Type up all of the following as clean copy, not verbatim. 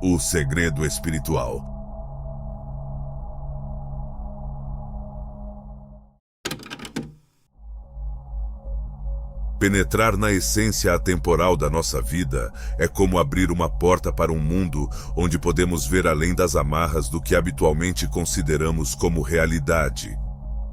O segredo espiritual. Penetrar na essência atemporal da nossa vida é como abrir uma porta para um mundo onde podemos ver além das amarras do que habitualmente consideramos como realidade.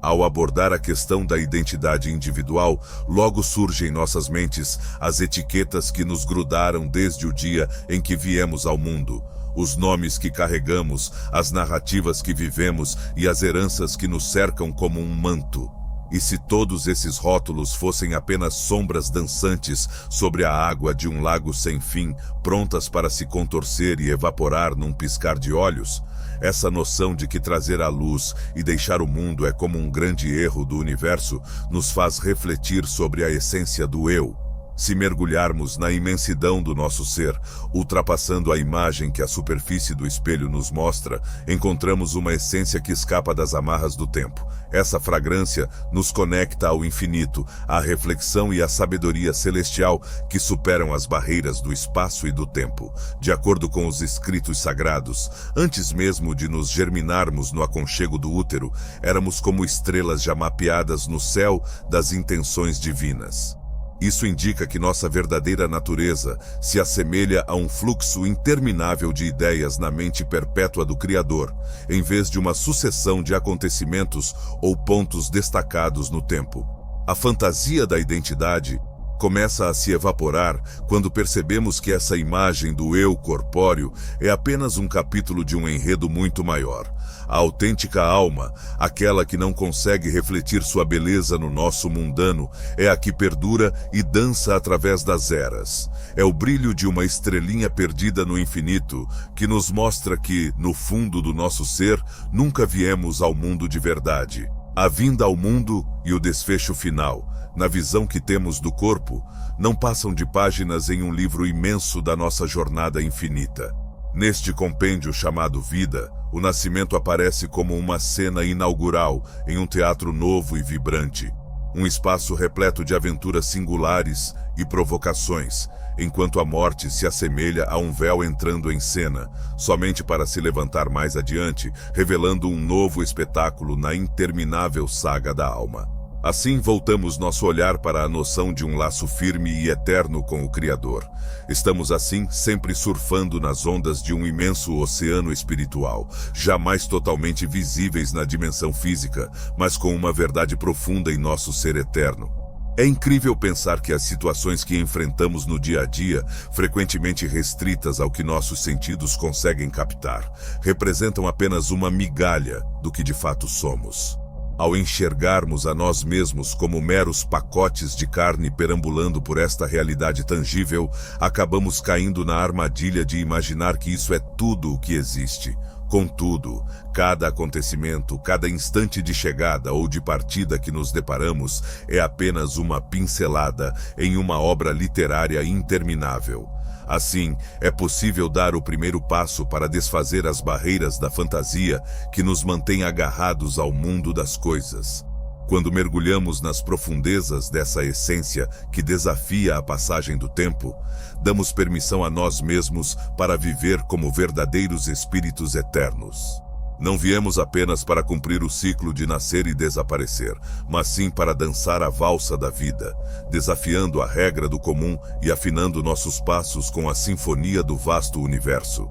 Ao abordar a questão da identidade individual, logo surgem em nossas mentes as etiquetas que nos grudaram desde o dia em que viemos ao mundo, os nomes que carregamos, as narrativas que vivemos e as heranças que nos cercam como um manto. E se todos esses rótulos fossem apenas sombras dançantes sobre a água de um lago sem fim, prontas para se contorcer e evaporar num piscar de olhos? Essa noção de que trazer a luz e deixar o mundo é como um grande erro do universo nos faz refletir sobre a essência do eu. Se mergulharmos na imensidão do nosso ser, ultrapassando a imagem que a superfície do espelho nos mostra, encontramos uma essência que escapa das amarras do tempo. Essa fragrância nos conecta ao infinito, à reflexão e à sabedoria celestial que superam as barreiras do espaço e do tempo. De acordo com os escritos sagrados, antes mesmo de nos germinarmos no aconchego do útero, éramos como estrelas já mapeadas no céu das intenções divinas. Isso indica que nossa verdadeira natureza se assemelha a um fluxo interminável de ideias na mente perpétua do Criador, em vez de uma sucessão de acontecimentos ou pontos destacados no tempo. A fantasia da identidade começa a se evaporar quando percebemos que essa imagem do eu corpóreo é apenas um capítulo de um enredo muito maior. A autêntica alma, aquela que não consegue refletir sua beleza no nosso mundano, é a que perdura e dança através das eras. É o brilho de uma estrelinha perdida no infinito que nos mostra que, no fundo do nosso ser, nunca viemos ao mundo de verdade. A vinda ao mundo e o desfecho final, na visão que temos do corpo, não passam de páginas em um livro imenso da nossa jornada infinita. Neste compêndio chamado vida, o nascimento aparece como uma cena inaugural em um teatro novo e vibrante, um espaço repleto de aventuras singulares e provocações, enquanto a morte se assemelha a um véu entrando em cena, somente para se levantar mais adiante, revelando um novo espetáculo na interminável saga da alma. Assim voltamos nosso olhar para a noção de um laço firme e eterno com o Criador. Estamos assim sempre surfando nas ondas de um imenso oceano espiritual, jamais totalmente visíveis na dimensão física, mas com uma verdade profunda em nosso ser eterno. É incrível pensar que as situações que enfrentamos no dia a dia, frequentemente restritas ao que nossos sentidos conseguem captar, representam apenas uma migalha do que de fato somos. Ao enxergarmos a nós mesmos como meros pacotes de carne perambulando por esta realidade tangível, acabamos caindo na armadilha de imaginar que isso é tudo o que existe. Contudo, cada acontecimento, cada instante de chegada ou de partida que nos deparamos é apenas uma pincelada em uma obra literária interminável. Assim, é possível dar o primeiro passo para desfazer as barreiras da fantasia que nos mantém agarrados ao mundo das coisas. Quando mergulhamos nas profundezas dessa essência que desafia a passagem do tempo, damos permissão a nós mesmos para viver como verdadeiros espíritos eternos. Não viemos apenas para cumprir o ciclo de nascer e desaparecer, mas sim para dançar a valsa da vida, desafiando a regra do comum e afinando nossos passos com a sinfonia do vasto universo.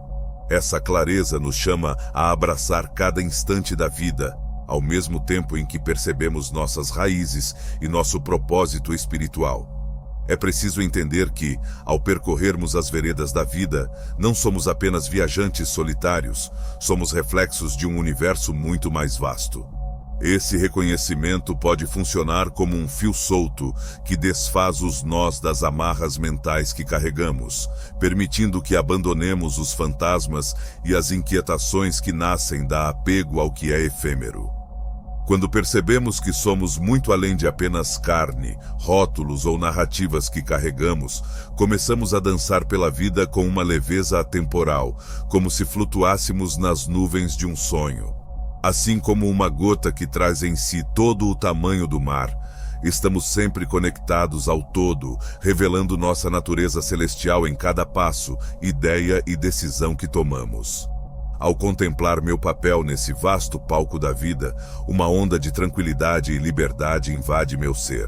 Essa clareza nos chama a abraçar cada instante da vida, ao mesmo tempo em que percebemos nossas raízes e nosso propósito espiritual. É preciso entender que, ao percorrermos as veredas da vida, não somos apenas viajantes solitários, somos reflexos de um universo muito mais vasto. Esse reconhecimento pode funcionar como um fio solto que desfaz os nós das amarras mentais que carregamos, permitindo que abandonemos os fantasmas e as inquietações que nascem da apego ao que é efêmero. Quando percebemos que somos muito além de apenas carne, rótulos ou narrativas que carregamos, começamos a dançar pela vida com uma leveza atemporal, como se flutuássemos nas nuvens de um sonho. Assim como uma gota que traz em si todo o tamanho do mar, Estamos sempre conectados ao todo, revelando nossa natureza celestial em cada passo, ideia e decisão que tomamos. Ao contemplar meu papel nesse vasto palco da vida, uma onda de tranquilidade e liberdade invade meu ser.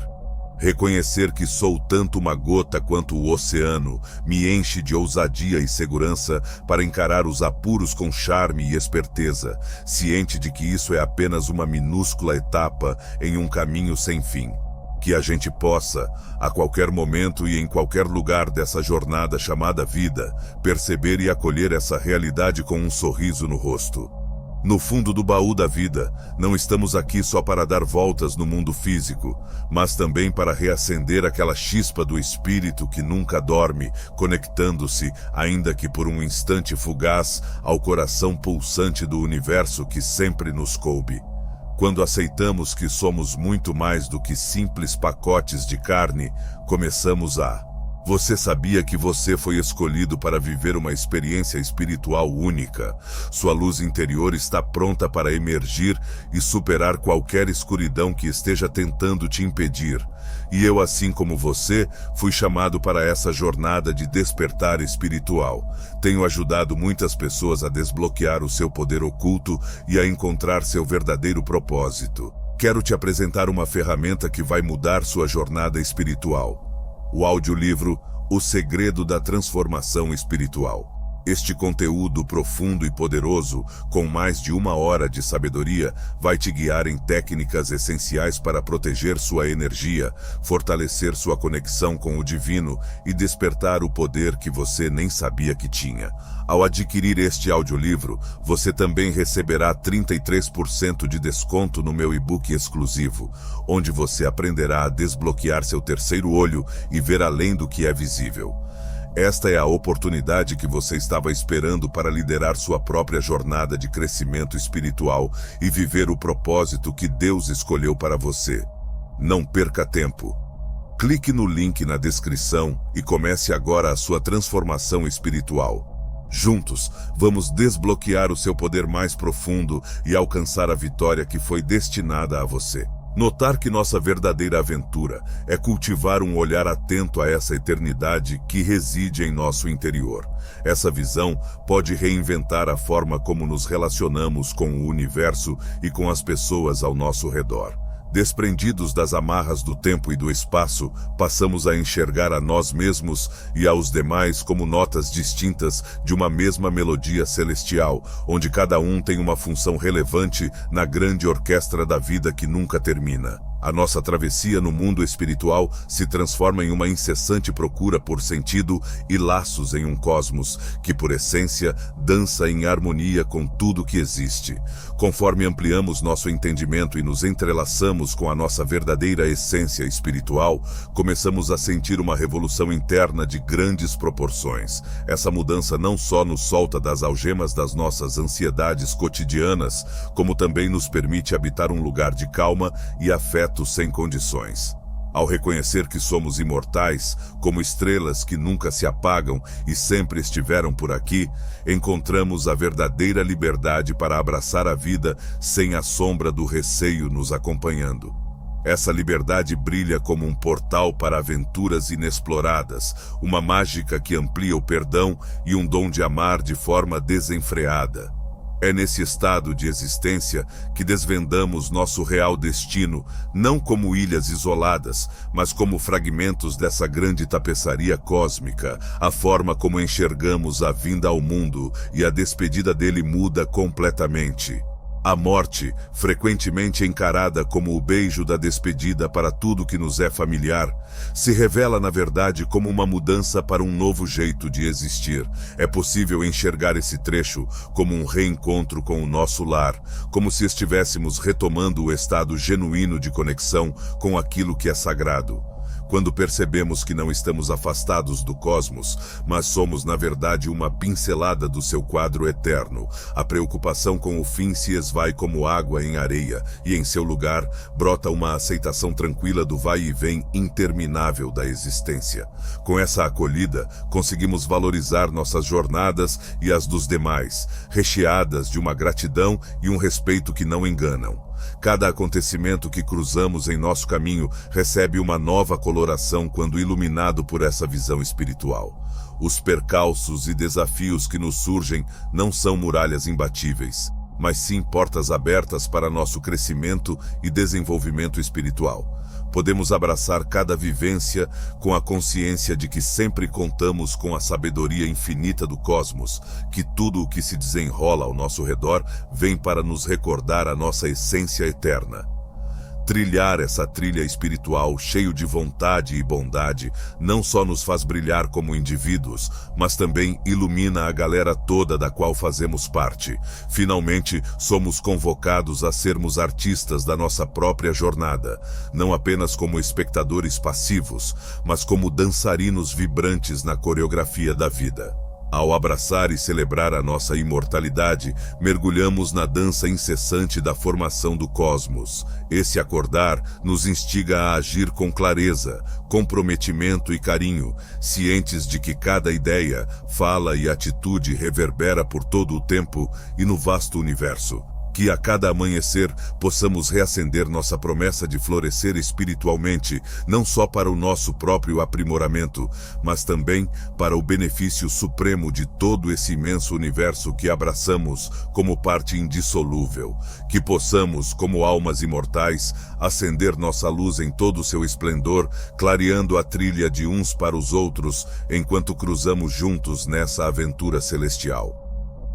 Reconhecer que sou tanto uma gota quanto o oceano me enche de ousadia e segurança para encarar os apuros com charme e esperteza, ciente de que isso é apenas uma minúscula etapa em um caminho sem fim. Que a gente possa, a qualquer momento e em qualquer lugar dessa jornada chamada vida, perceber e acolher essa realidade com um sorriso no rosto. No fundo do baú da vida, não estamos aqui só para dar voltas no mundo físico, mas também para reacender aquela chispa do espírito que nunca dorme, conectando-se, ainda que por um instante fugaz, ao coração pulsante do universo que sempre nos coube. Quando aceitamos que somos muito mais do que simples pacotes de carne, começamos a... Você sabia que você foi escolhido para viver uma experiência espiritual única? Sua luz interior está pronta para emergir e superar qualquer escuridão que esteja tentando te impedir. E eu, assim como você, fui chamado para essa jornada de despertar espiritual. Tenho ajudado muitas pessoas a desbloquear o seu poder oculto e a encontrar seu verdadeiro propósito. Quero te apresentar uma ferramenta que vai mudar sua jornada espiritual. O audiolivro O Segredo da Transformação Espiritual. Este conteúdo profundo e poderoso, com mais de 1 hora de sabedoria, vai te guiar em técnicas essenciais para proteger sua energia, fortalecer sua conexão com o divino e despertar o poder que você nem sabia que tinha. Ao adquirir este audiolivro, você também receberá 33% de desconto no meu e-book exclusivo, onde você aprenderá a desbloquear seu terceiro olho e ver além do que é visível. Esta é a oportunidade que você estava esperando para liderar sua própria jornada de crescimento espiritual e viver o propósito que Deus escolheu para você. Não perca tempo. Clique no link na descrição e comece agora a sua transformação espiritual. Juntos, vamos desbloquear o seu poder mais profundo e alcançar a vitória que foi destinada a você. Notar que nossa verdadeira aventura é cultivar um olhar atento a essa eternidade que reside em nosso interior. Essa visão pode reinventar a forma como nos relacionamos com o universo e com as pessoas ao nosso redor. Desprendidos das amarras do tempo e do espaço, passamos a enxergar a nós mesmos e aos demais como notas distintas de uma mesma melodia celestial, onde cada um tem uma função relevante na grande orquestra da vida que nunca termina. A nossa travessia no mundo espiritual se transforma em uma incessante procura por sentido e laços em um cosmos que, por essência, dança em harmonia com tudo que existe. Conforme ampliamos nosso entendimento e nos entrelaçamos com a nossa verdadeira essência espiritual, começamos a sentir uma revolução interna de grandes proporções. Essa mudança não só nos solta das algemas das nossas ansiedades cotidianas, como também nos permite habitar um lugar de calma e afeto sem condições. Ao reconhecer que somos imortais, como estrelas que nunca se apagam e sempre estiveram por aqui, encontramos a verdadeira liberdade para abraçar a vida sem a sombra do receio nos acompanhando. Essa liberdade brilha como um portal para aventuras inexploradas, uma mágica que amplia o perdão e um dom de amar de forma desenfreada. É nesse estado de existência que desvendamos nosso real destino, não como ilhas isoladas, mas como fragmentos dessa grande tapeçaria cósmica. A forma como enxergamos a vinda ao mundo e a despedida dele muda completamente. A morte, frequentemente encarada como o beijo da despedida para tudo que nos é familiar, se revela na verdade como uma mudança para um novo jeito de existir. É possível enxergar esse trecho como um reencontro com o nosso lar, como se estivéssemos retomando o estado genuíno de conexão com aquilo que é sagrado. Quando percebemos que não estamos afastados do cosmos, mas somos na verdade uma pincelada do seu quadro eterno, a preocupação com o fim se esvai como água em areia, e em seu lugar brota uma aceitação tranquila do vai e vem interminável da existência. Com essa acolhida, conseguimos valorizar nossas jornadas e as dos demais, recheadas de uma gratidão e um respeito que não enganam. Cada acontecimento que cruzamos em nosso caminho recebe uma nova coloração quando iluminado por essa visão espiritual. Os percalços e desafios que nos surgem não são muralhas imbatíveis, mas sim portas abertas para nosso crescimento e desenvolvimento espiritual. Podemos abraçar cada vivência com a consciência de que sempre contamos com a sabedoria infinita do cosmos, que tudo o que se desenrola ao nosso redor vem para nos recordar a nossa essência eterna. Trilhar essa trilha espiritual cheio de vontade e bondade não só nos faz brilhar como indivíduos, mas também ilumina a galera toda da qual fazemos parte. Finalmente, somos convocados a sermos artistas da nossa própria jornada, não apenas como espectadores passivos, mas como dançarinos vibrantes na coreografia da vida. Ao abraçar e celebrar a nossa imortalidade, mergulhamos na dança incessante da formação do cosmos. Esse acordar nos instiga a agir com clareza, comprometimento e carinho, cientes de que cada ideia, fala e atitude reverbera por todo o tempo e no vasto universo. Que a cada amanhecer possamos reacender nossa promessa de florescer espiritualmente, não só para o nosso próprio aprimoramento, mas também para o benefício supremo de todo esse imenso universo que abraçamos como parte indissolúvel. Que possamos, como almas imortais, acender nossa luz em todo o seu esplendor, clareando a trilha de uns para os outros, enquanto cruzamos juntos nessa aventura celestial.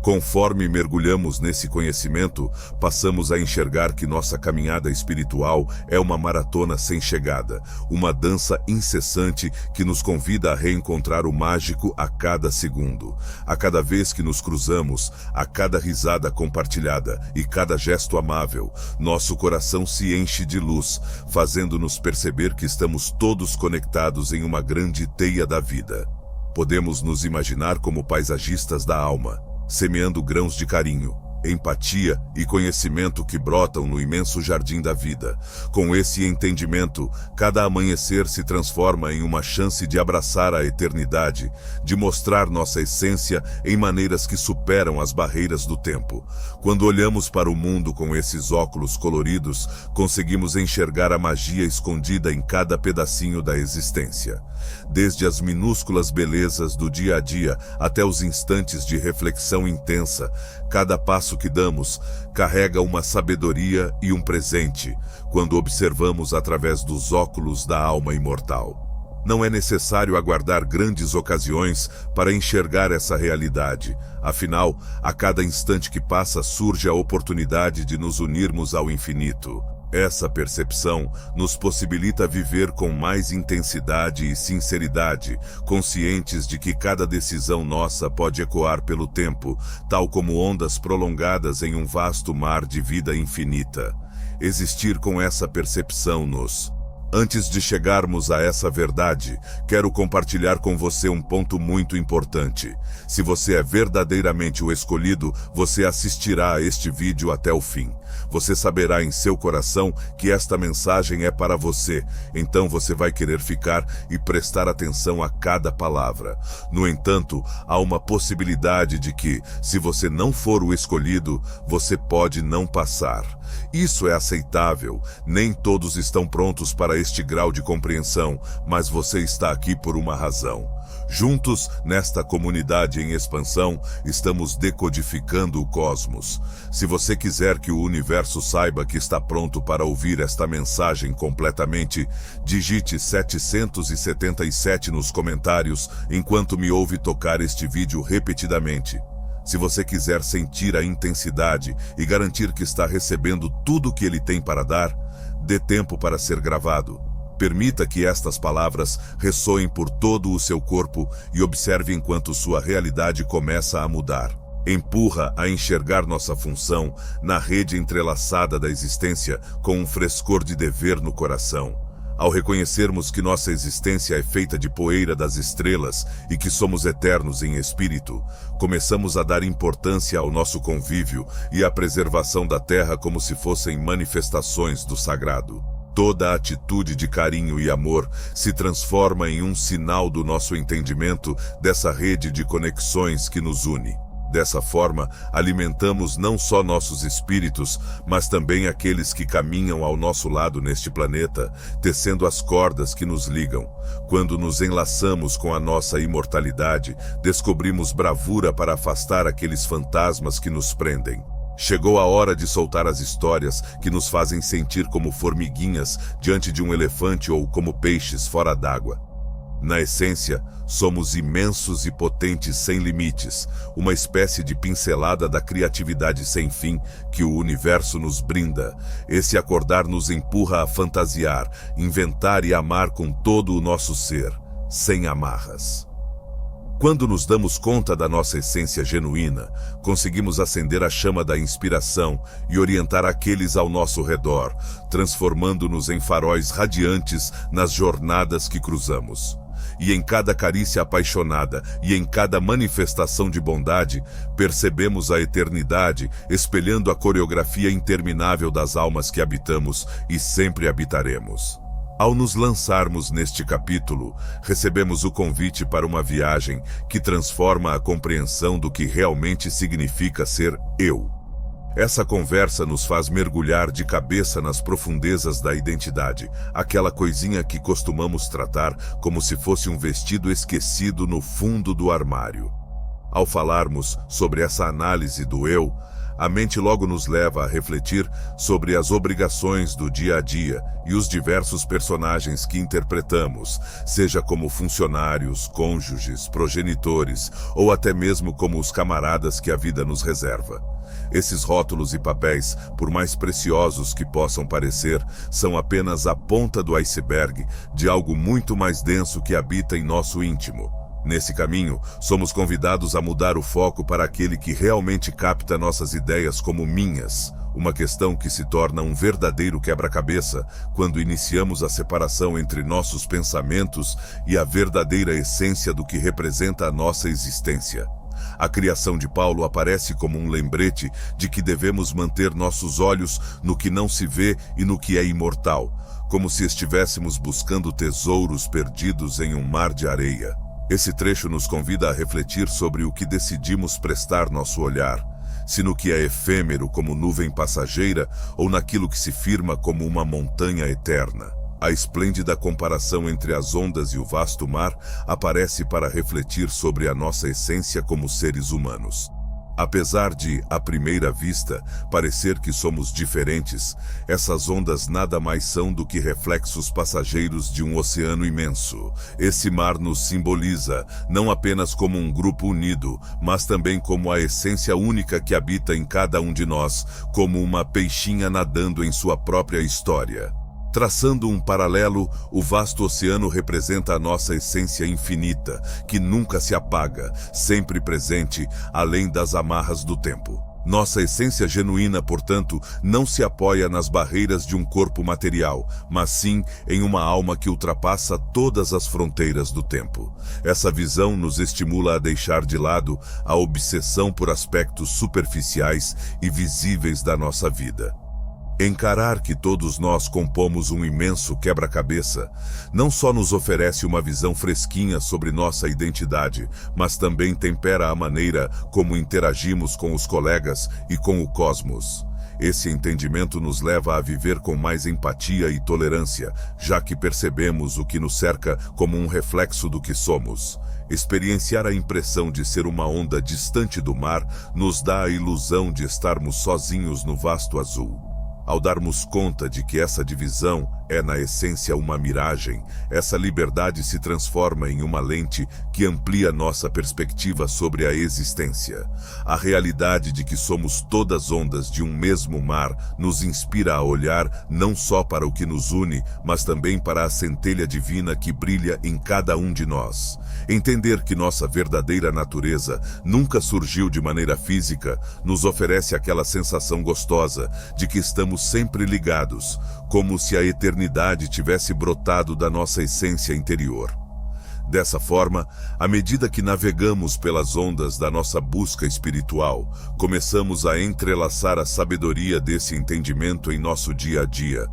Conforme mergulhamos nesse conhecimento, passamos a enxergar que nossa caminhada espiritual é uma maratona sem chegada, uma dança incessante que nos convida a reencontrar o mágico a cada segundo. A cada vez que nos cruzamos, a cada risada compartilhada e cada gesto amável, nosso coração se enche de luz, fazendo-nos perceber que estamos todos conectados em uma grande teia da vida. Podemos nos imaginar como paisagistas da alma, semeando grãos de carinho, empatia e conhecimento que brotam no imenso jardim da vida. Com esse entendimento, cada amanhecer se transforma em uma chance de abraçar a eternidade, de mostrar nossa essência em maneiras que superam as barreiras do tempo. Quando olhamos para o mundo com esses óculos coloridos, conseguimos enxergar a magia escondida em cada pedacinho da existência. Desde as minúsculas belezas do dia a dia até os instantes de reflexão intensa, cada passo que damos carrega uma sabedoria e um presente, quando observamos através dos óculos da alma imortal. Não é necessário aguardar grandes ocasiões para enxergar essa realidade. Afinal, a cada instante que passa surge a oportunidade de nos unirmos ao infinito. Essa percepção nos possibilita viver com mais intensidade e sinceridade, conscientes de que cada decisão nossa pode ecoar pelo tempo, tal como ondas prolongadas em um vasto mar de vida infinita. Existir com essa percepção Antes de chegarmos a essa verdade, quero compartilhar com você um ponto muito importante. Se você é verdadeiramente o escolhido, você assistirá a este vídeo até o fim. Você saberá em seu coração que esta mensagem é para você, então você vai querer ficar e prestar atenção a cada palavra. No entanto, há uma possibilidade de que, se você não for o escolhido, você pode não passar. Isso é aceitável, nem todos estão prontos para este grau de compreensão, mas você está aqui por uma razão. Juntos, nesta comunidade em expansão, estamos decodificando o cosmos. Se você quiser que o universo saiba que está pronto para ouvir esta mensagem completamente, digite 777 nos comentários enquanto me ouve tocar este vídeo repetidamente. Se você quiser sentir a intensidade e garantir que está recebendo tudo o que ele tem para dar, dê tempo para ser gravado. Permita que estas palavras ressoem por todo o seu corpo e observe enquanto sua realidade começa a mudar. Empurra a enxergar nossa função na rede entrelaçada da existência com um frescor de dever no coração. Ao reconhecermos que nossa existência é feita de poeira das estrelas e que somos eternos em espírito, começamos a dar importância ao nosso convívio e à preservação da terra como se fossem manifestações do sagrado. Toda atitude de carinho e amor se transforma em um sinal do nosso entendimento dessa rede de conexões que nos une. Dessa forma, alimentamos não só nossos espíritos, mas também aqueles que caminham ao nosso lado neste planeta, tecendo as cordas que nos ligam. Quando nos enlaçamos com a nossa imortalidade, descobrimos bravura para afastar aqueles fantasmas que nos prendem. Chegou a hora de soltar as histórias que nos fazem sentir como formiguinhas diante de um elefante ou como peixes fora d'água. Na essência, somos imensos e potentes sem limites, uma espécie de pincelada da criatividade sem fim que o universo nos brinda. Esse acordar nos empurra a fantasiar, inventar e amar com todo o nosso ser, sem amarras. Quando nos damos conta da nossa essência genuína, conseguimos acender a chama da inspiração e orientar aqueles ao nosso redor, transformando-nos em faróis radiantes nas jornadas que cruzamos. E em cada carícia apaixonada e em cada manifestação de bondade, percebemos a eternidade espelhando a coreografia interminável das almas que habitamos e sempre habitaremos. Ao nos lançarmos neste capítulo, recebemos o convite para uma viagem que transforma a compreensão do que realmente significa ser eu. Essa conversa nos faz mergulhar de cabeça nas profundezas da identidade, aquela coisinha que costumamos tratar como se fosse um vestido esquecido no fundo do armário. Ao falarmos sobre essa análise do eu, a mente logo nos leva a refletir sobre as obrigações do dia a dia e os diversos personagens que interpretamos, seja como funcionários, cônjuges, progenitores ou até mesmo como os camaradas que a vida nos reserva. Esses rótulos e papéis, por mais preciosos que possam parecer, são apenas a ponta do iceberg de algo muito mais denso que habita em nosso íntimo. Nesse caminho, somos convidados a mudar o foco para aquele que realmente capta nossas ideias como minhas, uma questão que se torna um verdadeiro quebra-cabeça quando iniciamos a separação entre nossos pensamentos e a verdadeira essência do que representa a nossa existência. A criação de Paulo aparece como um lembrete de que devemos manter nossos olhos no que não se vê e no que é imortal, como se estivéssemos buscando tesouros perdidos em um mar de areia. Esse trecho nos convida a refletir sobre o que decidimos prestar nosso olhar, se no que é efêmero como nuvem passageira ou naquilo que se firma como uma montanha eterna. A esplêndida comparação entre as ondas e o vasto mar aparece para refletir sobre a nossa essência como seres humanos. Apesar de, à primeira vista, parecer que somos diferentes, essas ondas nada mais são do que reflexos passageiros de um oceano imenso. Esse mar nos simboliza, não apenas como um grupo unido, mas também como a essência única que habita em cada um de nós, como uma peixinha nadando em sua própria história. Traçando um paralelo, o vasto oceano representa a nossa essência infinita, que nunca se apaga, sempre presente, além das amarras do tempo. Nossa essência genuína, portanto, não se apoia nas barreiras de um corpo material, mas sim em uma alma que ultrapassa todas as fronteiras do tempo. Essa visão nos estimula a deixar de lado a obsessão por aspectos superficiais e visíveis da nossa vida. Encarar que todos nós compomos um imenso quebra-cabeça não só nos oferece uma visão fresquinha sobre nossa identidade, mas também tempera a maneira como interagimos com os colegas e com o cosmos. Esse entendimento nos leva a viver com mais empatia e tolerância, já que percebemos o que nos cerca como um reflexo do que somos. Experienciar a impressão de ser uma onda distante do mar nos dá a ilusão de estarmos sozinhos no vasto azul. Ao darmos conta de que essa divisão é na essência uma miragem, essa liberdade se transforma em uma lente que amplia nossa perspectiva sobre a existência. A realidade de que somos todas ondas de um mesmo mar nos inspira a olhar não só para o que nos une, mas também para a centelha divina que brilha em cada um de nós. Entender que nossa verdadeira natureza nunca surgiu de maneira física nos oferece aquela sensação gostosa de que estamos sempre ligados, como se a eternidade tivesse brotado da nossa essência interior. Dessa forma, à medida que navegamos pelas ondas da nossa busca espiritual, começamos a entrelaçar a sabedoria desse entendimento em nosso dia a dia.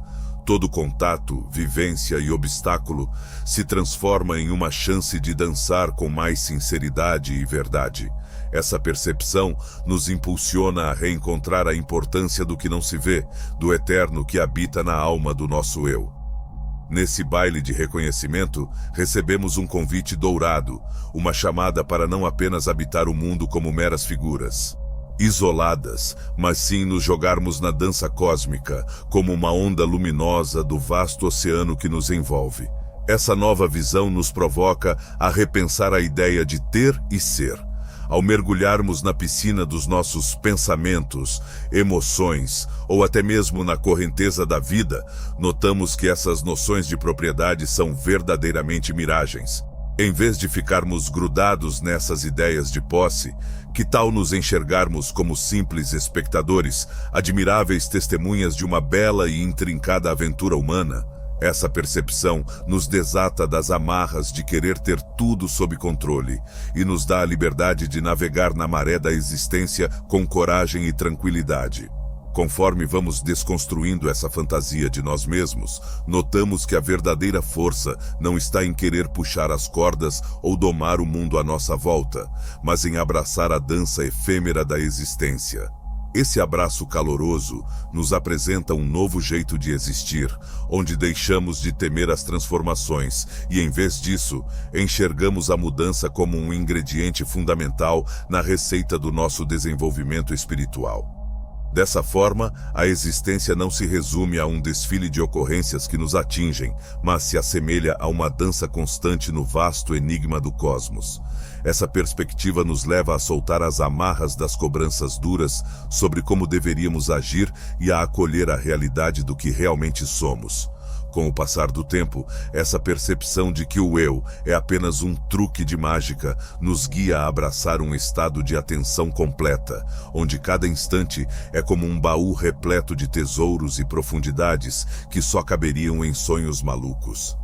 Todo contato, vivência e obstáculo se transforma em uma chance de dançar com mais sinceridade e verdade. Essa percepção nos impulsiona a reencontrar a importância do que não se vê, do eterno que habita na alma do nosso eu. Nesse baile de reconhecimento, recebemos um convite dourado, uma chamada para não apenas habitar o mundo como meras figuras isoladas, mas sim nos jogarmos na dança cósmica, como uma onda luminosa do vasto oceano que nos envolve. Essa nova visão nos provoca a repensar a ideia de ter e ser. Ao mergulharmos na piscina dos nossos pensamentos, emoções ou até mesmo na correnteza da vida, notamos que essas noções de propriedade são verdadeiramente miragens. Em vez de ficarmos grudados nessas ideias de posse, que tal nos enxergarmos como simples espectadores, admiráveis testemunhas de uma bela e intrincada aventura humana? Essa percepção nos desata das amarras de querer ter tudo sob controle e nos dá a liberdade de navegar na maré da existência com coragem e tranquilidade. Conforme vamos desconstruindo essa fantasia de nós mesmos, notamos que a verdadeira força não está em querer puxar as cordas ou domar o mundo à nossa volta, mas em abraçar a dança efêmera da existência. Esse abraço caloroso nos apresenta um novo jeito de existir, onde deixamos de temer as transformações e, em vez disso, enxergamos a mudança como um ingrediente fundamental na receita do nosso desenvolvimento espiritual. Dessa forma, a existência não se resume a um desfile de ocorrências que nos atingem, mas se assemelha a uma dança constante no vasto enigma do cosmos. Essa perspectiva nos leva a soltar as amarras das cobranças duras sobre como deveríamos agir e a acolher a realidade do que realmente somos. Com o passar do tempo, essa percepção de que o eu é apenas um truque de mágica nos guia a abraçar um estado de atenção completa, onde cada instante é como um baú repleto de tesouros e profundidades que só caberiam em sonhos malucos.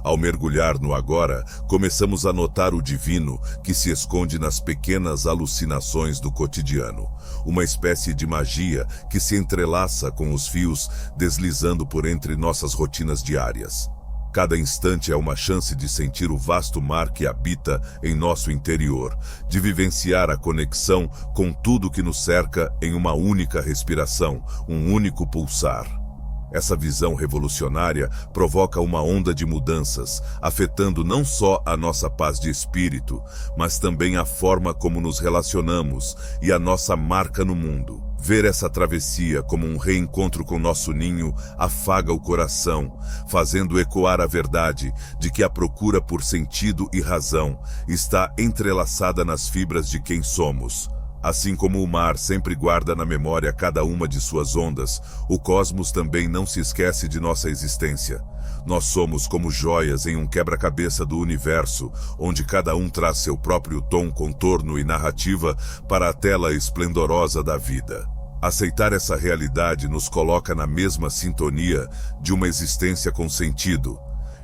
Ao mergulhar no agora, começamos a notar o divino que se esconde nas pequenas alucinações do cotidiano, uma espécie de magia que se entrelaça com os fios deslizando por entre nossas rotinas diárias. Cada instante é uma chance de sentir o vasto mar que habita em nosso interior, de vivenciar a conexão com tudo que nos cerca em uma única respiração, um único pulsar. Essa visão revolucionária provoca uma onda de mudanças, afetando não só a nossa paz de espírito, mas também a forma como nos relacionamos e a nossa marca no mundo. Ver essa travessia como um reencontro com nosso ninho afaga o coração, fazendo ecoar a verdade de que a procura por sentido e razão está entrelaçada nas fibras de quem somos. Assim como o mar sempre guarda na memória cada uma de suas ondas, o cosmos também não se esquece de nossa existência. Nós somos como joias em um quebra-cabeça do universo, onde cada um traz seu próprio tom, contorno e narrativa para a tela esplendorosa da vida. Aceitar essa realidade nos coloca na mesma sintonia de uma existência com sentido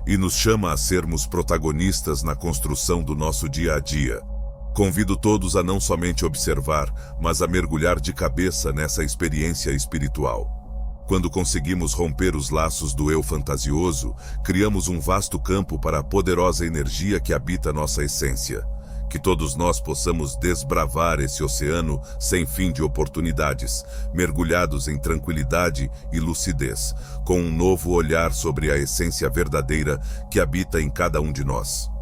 e nos chama a sermos protagonistas na construção do nosso dia a dia. Convido todos a não somente observar, mas a mergulhar de cabeça nessa experiência espiritual. Quando conseguimos romper os laços do eu fantasioso, criamos um vasto campo para a poderosa energia que habita nossa essência. Que todos nós possamos desbravar esse oceano sem fim de oportunidades, mergulhados em tranquilidade e lucidez, com um novo olhar sobre a essência verdadeira que habita em cada um de nós.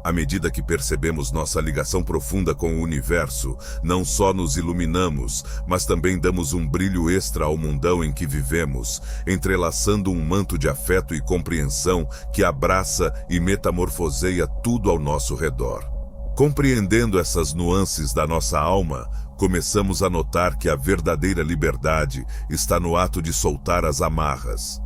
À medida que percebemos nossa ligação profunda com o universo, não só nos iluminamos, mas também damos um brilho extra ao mundão em que vivemos, entrelaçando um manto de afeto e compreensão que abraça e metamorfoseia tudo ao nosso redor. Compreendendo essas nuances da nossa alma, começamos a notar que a verdadeira liberdade está no ato de soltar as amarras.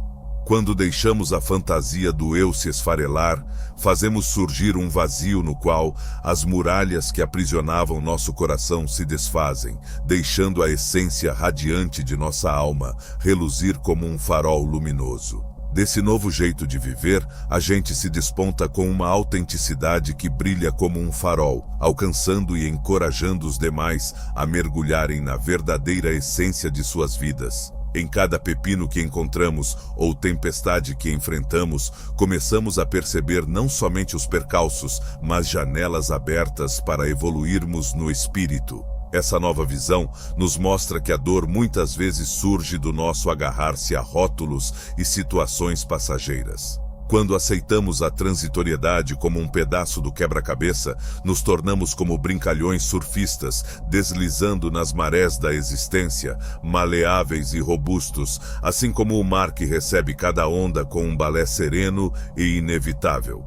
Quando deixamos a fantasia do eu se esfarelar, fazemos surgir um vazio no qual as muralhas que aprisionavam nosso coração se desfazem, deixando a essência radiante de nossa alma reluzir como um farol luminoso. Desse novo jeito de viver, a gente se desponta com uma autenticidade que brilha como um farol, alcançando e encorajando os demais a mergulharem na verdadeira essência de suas vidas. Em cada pepino que encontramos ou tempestade que enfrentamos, começamos a perceber não somente os percalços, mas janelas abertas para evoluirmos no espírito. Essa nova visão nos mostra que a dor muitas vezes surge do nosso agarrar-se a rótulos e situações passageiras. Quando aceitamos a transitoriedade como um pedaço do quebra-cabeça, nos tornamos como brincalhões surfistas, deslizando nas marés da existência, maleáveis e robustos, assim como o mar que recebe cada onda com um balé sereno e inevitável.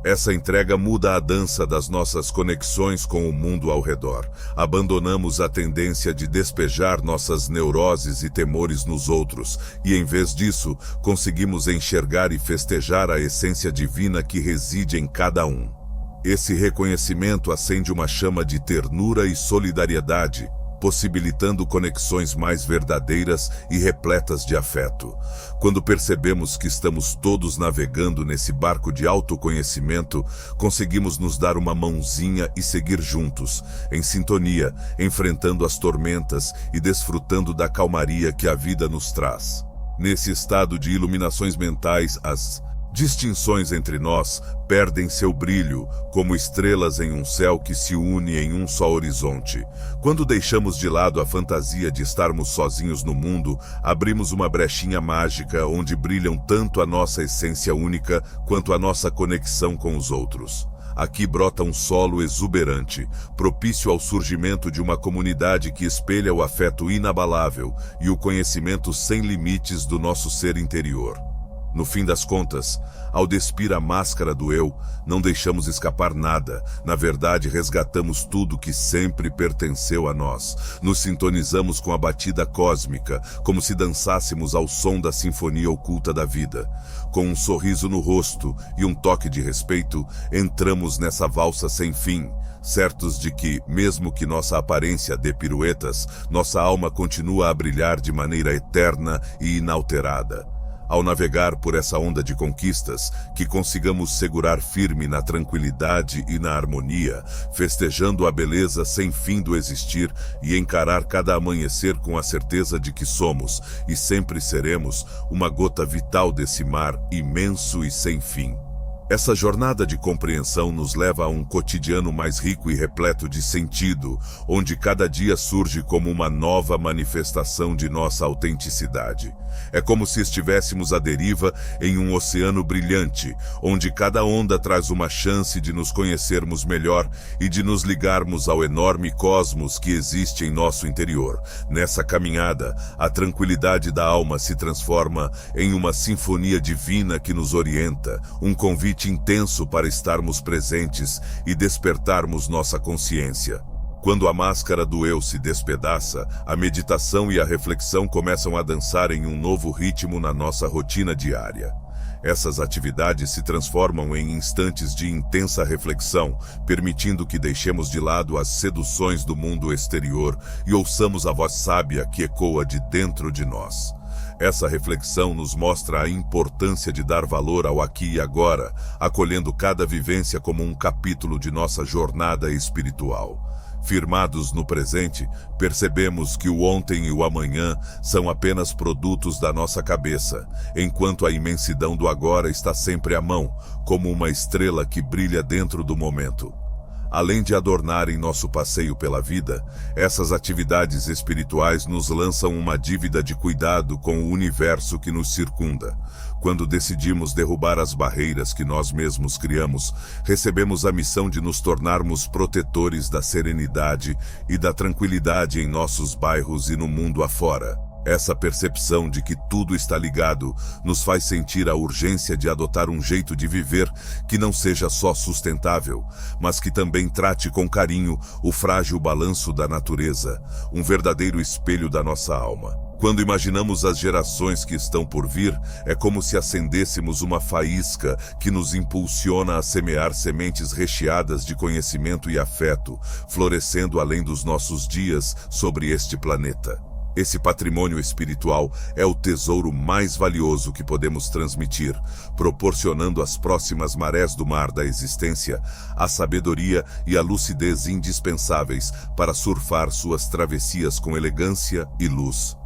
Essa entrega muda a dança das nossas conexões com o mundo ao redor. Abandonamos a tendência de despejar nossas neuroses e temores nos outros, e em vez disso, conseguimos enxergar e festejar a essência divina que reside em cada um. Esse reconhecimento acende uma chama de ternura e solidariedade, possibilitando conexões mais verdadeiras e repletas de afeto. Quando percebemos que estamos todos navegando nesse barco de autoconhecimento, conseguimos nos dar uma mãozinha e seguir juntos, em sintonia, enfrentando as tormentas e desfrutando da calmaria que a vida nos traz. Nesse estado de iluminações mentais, as distinções entre nós perdem seu brilho, como estrelas em um céu que se une em um só horizonte. Quando deixamos de lado a fantasia de estarmos sozinhos no mundo, abrimos uma brechinha mágica onde brilham tanto a nossa essência única quanto a nossa conexão com os outros. Aqui brota um solo exuberante, propício ao surgimento de uma comunidade que espelha o afeto inabalável e o conhecimento sem limites do nosso ser interior. No fim das contas, ao despir a máscara do eu, não deixamos escapar nada. Na verdade, resgatamos tudo que sempre pertenceu a nós. Nos sintonizamos com a batida cósmica, como se dançássemos ao som da sinfonia oculta da vida. Com um sorriso no rosto e um toque de respeito, entramos nessa valsa sem fim, certos de que, mesmo que nossa aparência dê piruetas, nossa alma continua a brilhar de maneira eterna e inalterada. Ao navegar por essa onda de conquistas, que consigamos segurar firme na tranquilidade e na harmonia, festejando a beleza sem fim do existir e encarar cada amanhecer com a certeza de que somos, e sempre seremos, uma gota vital desse mar imenso e sem fim. Essa jornada de compreensão nos leva a um cotidiano mais rico e repleto de sentido, onde cada dia surge como uma nova manifestação de nossa autenticidade. É como se estivéssemos à deriva em um oceano brilhante, onde cada onda traz uma chance de nos conhecermos melhor e de nos ligarmos ao enorme cosmos que existe em nosso interior. Nessa caminhada, a tranquilidade da alma se transforma em uma sinfonia divina que nos orienta, um convite intenso para estarmos presentes e despertarmos nossa consciência. Quando a máscara do eu se despedaça, a meditação e a reflexão começam a dançar em um novo ritmo na nossa rotina diária. Essas atividades se transformam em instantes de intensa reflexão, permitindo que deixemos de lado as seduções do mundo exterior e ouçamos a voz sábia que ecoa de dentro de nós. Essa reflexão nos mostra a importância de dar valor ao aqui e agora, acolhendo cada vivência como um capítulo de nossa jornada espiritual. Firmados no presente, percebemos que o ontem e o amanhã são apenas produtos da nossa cabeça, enquanto a imensidão do agora está sempre à mão, como uma estrela que brilha dentro do momento. Além de adornarem nosso passeio pela vida, essas atividades espirituais nos lançam uma dívida de cuidado com o universo que nos circunda. Quando decidimos derrubar as barreiras que nós mesmos criamos, recebemos a missão de nos tornarmos protetores da serenidade e da tranquilidade em nossos bairros e no mundo afora. Essa percepção de que tudo está ligado nos faz sentir a urgência de adotar um jeito de viver que não seja só sustentável, mas que também trate com carinho o frágil balanço da natureza, um verdadeiro espelho da nossa alma. Quando imaginamos as gerações que estão por vir, é como se acendêssemos uma faísca que nos impulsiona a semear sementes recheadas de conhecimento e afeto, florescendo além dos nossos dias sobre este planeta. Esse patrimônio espiritual é o tesouro mais valioso que podemos transmitir, proporcionando às próximas marés do mar da existência a sabedoria e a lucidez indispensáveis para surfar suas travessias com elegância e luz.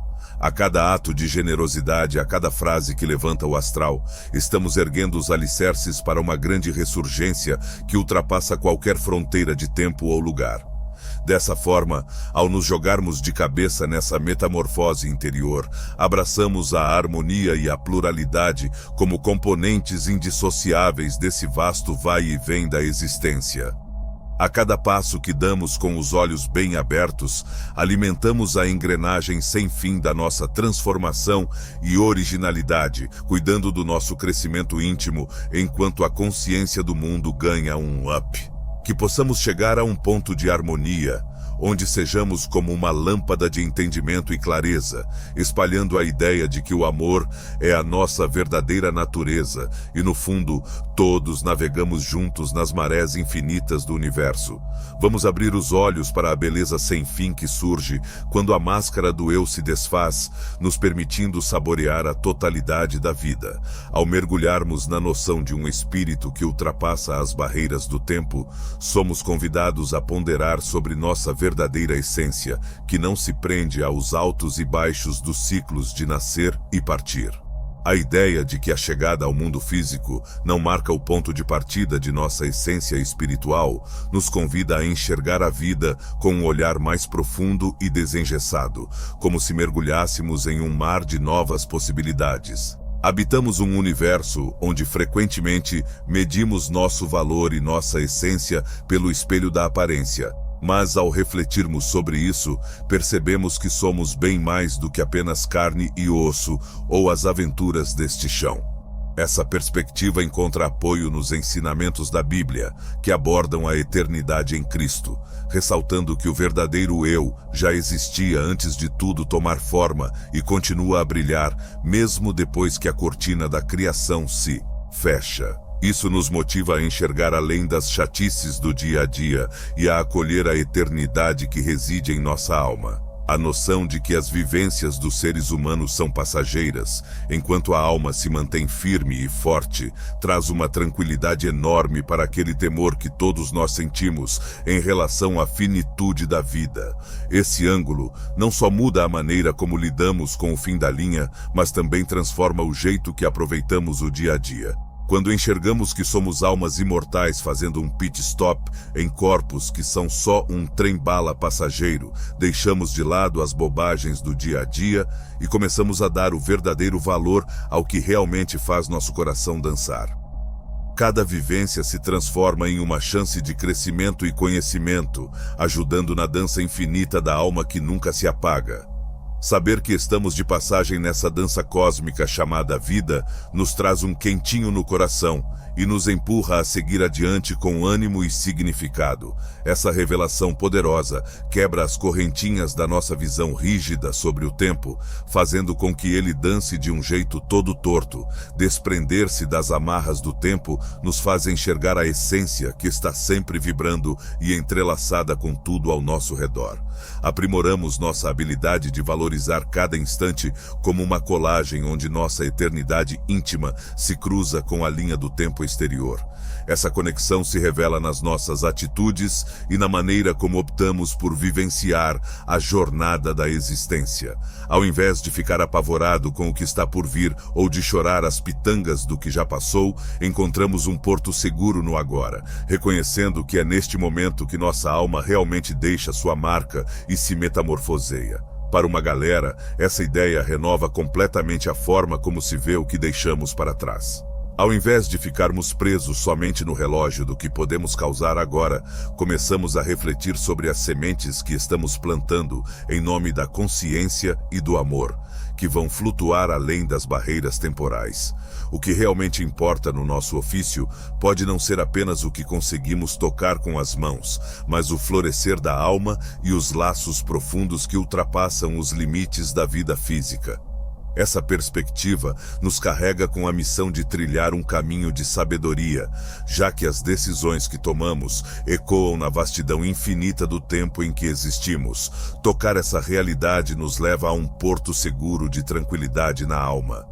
A cada ato de generosidade, a cada frase que levanta o astral, estamos erguendo os alicerces para uma grande ressurgência que ultrapassa qualquer fronteira de tempo ou lugar. Dessa forma, ao nos jogarmos de cabeça nessa metamorfose interior, abraçamos a harmonia e a pluralidade como componentes indissociáveis desse vasto vai e vem da existência. A cada passo que damos com os olhos bem abertos, alimentamos a engrenagem sem fim da nossa transformação e originalidade, cuidando do nosso crescimento íntimo, enquanto a consciência do mundo ganha um up. Que possamos chegar a um ponto de harmonia, onde sejamos como uma lâmpada de entendimento e clareza, espalhando a ideia de que o amor é a nossa verdadeira natureza e, no fundo, todos navegamos juntos nas marés infinitas do universo. Vamos abrir os olhos para a beleza sem fim que surge quando a máscara do eu se desfaz, nos permitindo saborear a totalidade da vida. Ao mergulharmos na noção de um espírito que ultrapassa as barreiras do tempo, somos convidados a ponderar sobre nossa verdadeira essência, que não se prende aos altos e baixos dos ciclos de nascer e partir. A ideia de que a chegada ao mundo físico não marca o ponto de partida de nossa essência espiritual nos convida a enxergar a vida com um olhar mais profundo e desengessado, como se mergulhássemos em um mar de novas possibilidades. Habitamos um universo onde frequentemente medimos nosso valor e nossa essência pelo espelho da aparência. Mas ao refletirmos sobre isso, percebemos que somos bem mais do que apenas carne e osso ou as aventuras deste chão. Essa perspectiva encontra apoio nos ensinamentos da Bíblia, que abordam a eternidade em Cristo, ressaltando que o verdadeiro eu já existia antes de tudo tomar forma e continua a brilhar, mesmo depois que a cortina da criação se fecha. Isso nos motiva a enxergar além das chatices do dia a dia e a acolher a eternidade que reside em nossa alma. A noção de que as vivências dos seres humanos são passageiras, enquanto a alma se mantém firme e forte, traz uma tranquilidade enorme para aquele temor que todos nós sentimos em relação à finitude da vida. Esse ângulo não só muda a maneira como lidamos com o fim da linha, mas também transforma o jeito que aproveitamos o dia a dia. Quando enxergamos que somos almas imortais fazendo um pit stop em corpos que são só um trem-bala passageiro, deixamos de lado as bobagens do dia a dia e começamos a dar o verdadeiro valor ao que realmente faz nosso coração dançar. Cada vivência se transforma em uma chance de crescimento e conhecimento, ajudando na dança infinita da alma que nunca se apaga. Saber que estamos de passagem nessa dança cósmica chamada vida nos traz um quentinho no coração e nos empurra a seguir adiante com ânimo e significado. Essa revelação poderosa quebra as correntinhas da nossa visão rígida sobre o tempo, fazendo com que ele dance de um jeito todo torto. Desprender-se das amarras do tempo nos faz enxergar a essência que está sempre vibrando e entrelaçada com tudo ao nosso redor. Aprimoramos nossa habilidade de valorizar cada instante como uma colagem onde nossa eternidade íntima se cruza com a linha do tempo exterior. Essa conexão se revela nas nossas atitudes e na maneira como optamos por vivenciar a jornada da existência. Ao invés de ficar apavorado com o que está por vir ou de chorar as pitangas do que já passou, encontramos um porto seguro no agora, reconhecendo que é neste momento que nossa alma realmente deixa sua marca e se metamorfoseia. Para uma galera, essa ideia renova completamente a forma como se vê o que deixamos para trás. Ao invés de ficarmos presos somente no relógio do que podemos causar agora, começamos a refletir sobre as sementes que estamos plantando em nome da consciência e do amor, que vão flutuar além das barreiras temporais. O que realmente importa no nosso ofício pode não ser apenas o que conseguimos tocar com as mãos, mas o florescer da alma e os laços profundos que ultrapassam os limites da vida física. Essa perspectiva nos carrega com a missão de trilhar um caminho de sabedoria, já que as decisões que tomamos ecoam na vastidão infinita do tempo em que existimos. Tocar essa realidade nos leva a um porto seguro de tranquilidade na alma.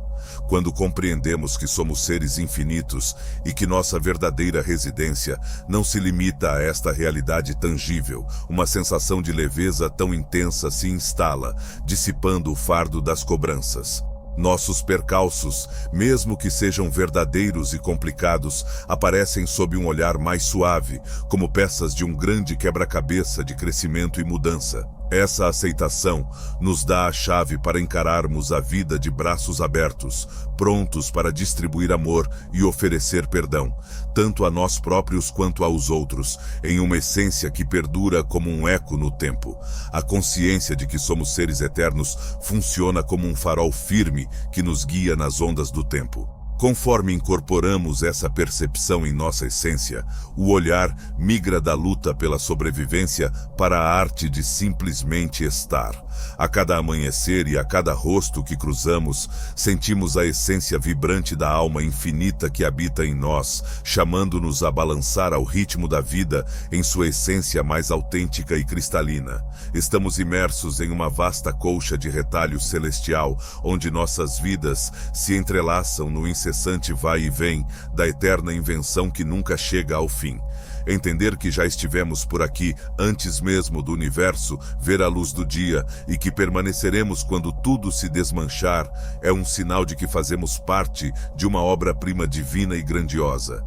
quando compreendemos que somos seres infinitos e que nossa verdadeira residência não se limita a esta realidade tangível, uma sensação de leveza tão intensa se instala, dissipando o fardo das cobranças. Nossos percalços, mesmo que sejam verdadeiros e complicados, aparecem sob um olhar mais suave, como peças de um grande quebra-cabeça de crescimento e mudança. Essa aceitação nos dá a chave para encararmos a vida de braços abertos, prontos para distribuir amor e oferecer perdão, tanto a nós próprios quanto aos outros, em uma essência que perdura como um eco no tempo. A consciência de que somos seres eternos funciona como um farol firme que nos guia nas ondas do tempo. Conforme incorporamos essa percepção em nossa essência, o olhar migra da luta pela sobrevivência para a arte de simplesmente estar. A cada amanhecer e a cada rosto que cruzamos, sentimos a essência vibrante da alma infinita que habita em nós, chamando-nos a balançar ao ritmo da vida em sua essência mais autêntica e cristalina. Estamos imersos em uma vasta colcha de retalho celestial, onde nossas vidas se entrelaçam no incessante vai e vem da eterna invenção que nunca chega ao fim. Entender que já estivemos por aqui antes mesmo do universo ver a luz do dia e que permaneceremos quando tudo se desmanchar é um sinal de que fazemos parte de uma obra-prima divina e grandiosa.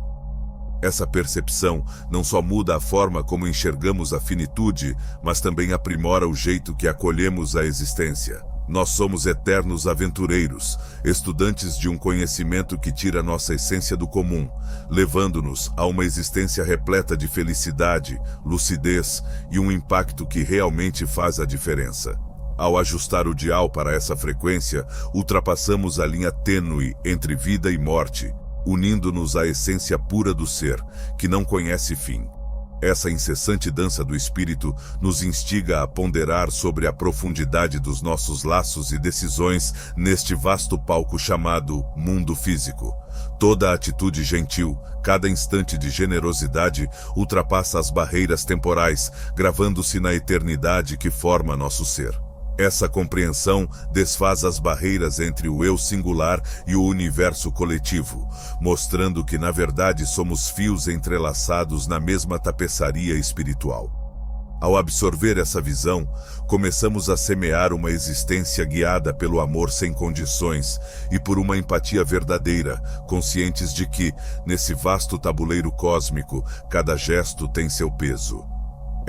Essa percepção não só muda a forma como enxergamos a finitude, mas também aprimora o jeito que acolhemos a existência. Nós somos eternos aventureiros, estudantes de um conhecimento que tira nossa essência do comum, levando-nos a uma existência repleta de felicidade, lucidez e um impacto que realmente faz a diferença. Ao ajustar o dial para essa frequência, ultrapassamos a linha tênue entre vida e morte, unindo-nos à essência pura do ser, que não conhece fim. Essa incessante dança do espírito nos instiga a ponderar sobre a profundidade dos nossos laços e decisões neste vasto palco chamado mundo físico. Toda atitude gentil, cada instante de generosidade ultrapassa as barreiras temporais, gravando-se na eternidade que forma nosso ser. Essa compreensão desfaz as barreiras entre o eu singular e o universo coletivo, mostrando que na verdade somos fios entrelaçados na mesma tapeçaria espiritual. Ao absorver essa visão, começamos a semear uma existência guiada pelo amor sem condições e por uma empatia verdadeira, conscientes de que, nesse vasto tabuleiro cósmico, cada gesto tem seu peso.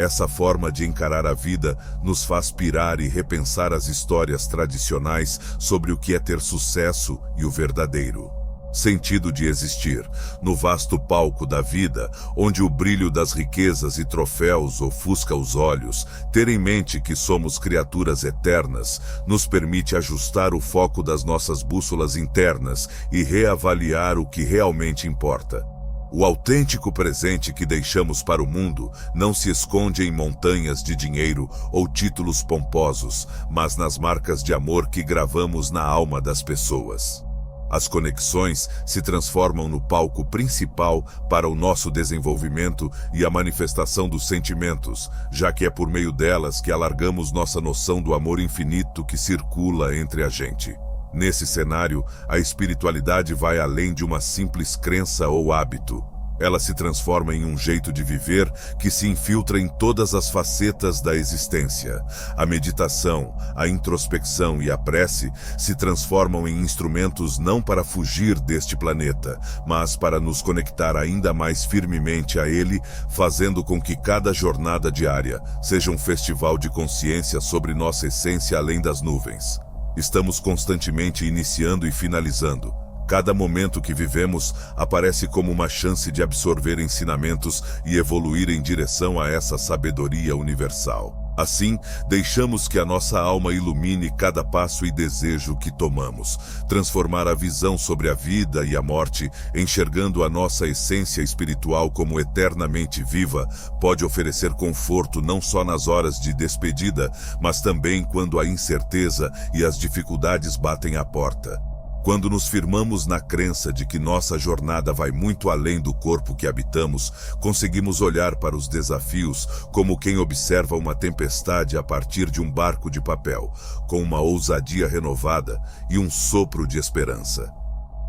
Essa forma de encarar a vida nos faz pirar e repensar as histórias tradicionais sobre o que é ter sucesso e o verdadeiro sentido de existir, no vasto palco da vida, onde o brilho das riquezas e troféus ofusca os olhos. Ter em mente que somos criaturas eternas nos permite ajustar o foco das nossas bússolas internas e reavaliar o que realmente importa. O autêntico presente que deixamos para o mundo não se esconde em montanhas de dinheiro ou títulos pomposos, mas nas marcas de amor que gravamos na alma das pessoas. As conexões se transformam no palco principal para o nosso desenvolvimento e a manifestação dos sentimentos, já que é por meio delas que alargamos nossa noção do amor infinito que circula entre a gente. Nesse cenário, a espiritualidade vai além de uma simples crença ou hábito. Ela se transforma em um jeito de viver que se infiltra em todas as facetas da existência. A meditação, a introspecção e a prece se transformam em instrumentos não para fugir deste planeta, mas para nos conectar ainda mais firmemente a ele, fazendo com que cada jornada diária seja um festival de consciência sobre nossa essência além das nuvens. Estamos constantemente iniciando e finalizando. Cada momento que vivemos aparece como uma chance de absorver ensinamentos e evoluir em direção a essa sabedoria universal. Assim, deixamos que a nossa alma ilumine cada passo e desejo que tomamos, transformar a visão sobre a vida e a morte, enxergando a nossa essência espiritual como eternamente viva, pode oferecer conforto não só nas horas de despedida, mas também quando a incerteza e as dificuldades batem à porta. Quando nos firmamos na crença de que nossa jornada vai muito além do corpo que habitamos, conseguimos olhar para os desafios como quem observa uma tempestade a partir de um barco de papel, com uma ousadia renovada e um sopro de esperança.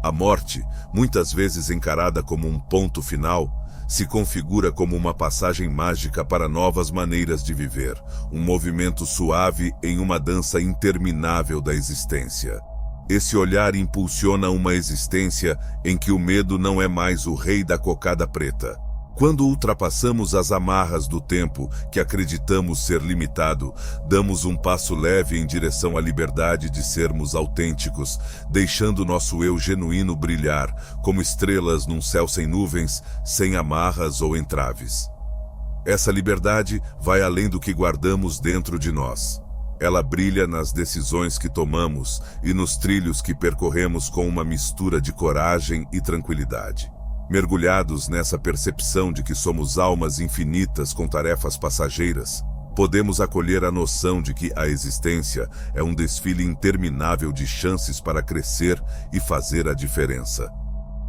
A morte, muitas vezes encarada como um ponto final, se configura como uma passagem mágica para novas maneiras de viver, um movimento suave em uma dança interminável da existência. Esse olhar impulsiona uma existência em que o medo não é mais o rei da cocada preta. Quando ultrapassamos as amarras do tempo que acreditamos ser limitado, damos um passo leve em direção à liberdade de sermos autênticos, deixando nosso eu genuíno brilhar, como estrelas num céu sem nuvens, sem amarras ou entraves. Essa liberdade vai além do que guardamos dentro de nós. Ela brilha nas decisões que tomamos e nos trilhos que percorremos com uma mistura de coragem e tranquilidade. Mergulhados nessa percepção de que somos almas infinitas com tarefas passageiras, podemos acolher a noção de que a existência é um desfile interminável de chances para crescer e fazer a diferença.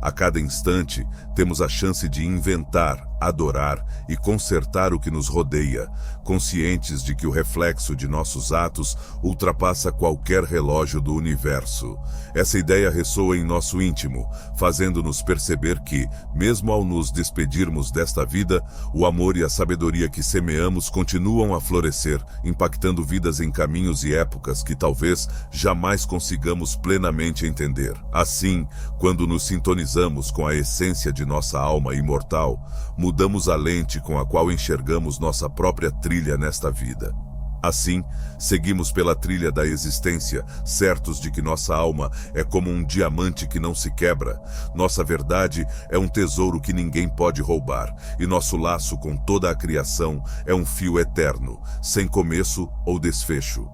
A cada instante, temos a chance de inventar, adorar e consertar o que nos rodeia, conscientes de que o reflexo de nossos atos ultrapassa qualquer relógio do universo. Essa ideia ressoa em nosso íntimo, fazendo-nos perceber que, mesmo ao nos despedirmos desta vida, o amor e a sabedoria que semeamos continuam a florescer, impactando vidas em caminhos e épocas que talvez jamais consigamos plenamente entender. Assim, quando nos sintonizamos com a essência de nossa alma imortal, mudamos a lente com a qual enxergamos nossa própria trilha nesta vida. Assim, seguimos pela trilha da existência, certos de que nossa alma é como um diamante que não se quebra, nossa verdade é um tesouro que ninguém pode roubar, e nosso laço com toda a criação é um fio eterno, sem começo ou desfecho.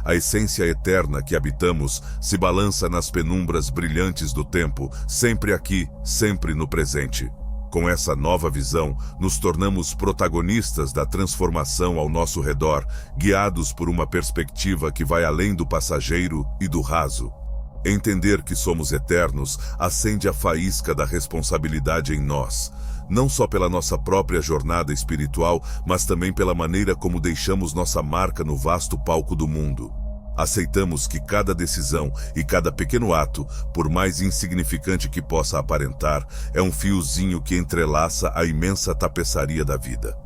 A essência eterna que habitamos se balança nas penumbras brilhantes do tempo, sempre aqui, sempre no presente. Com essa nova visão, nos tornamos protagonistas da transformação ao nosso redor, guiados por uma perspectiva que vai além do passageiro e do raso. Entender que somos eternos acende a faísca da responsabilidade em nós, não só pela nossa própria jornada espiritual, mas também pela maneira como deixamos nossa marca no vasto palco do mundo. Aceitamos que cada decisão e cada pequeno ato, por mais insignificante que possa aparentar, é um fiozinho que entrelaça a imensa tapeçaria da vida.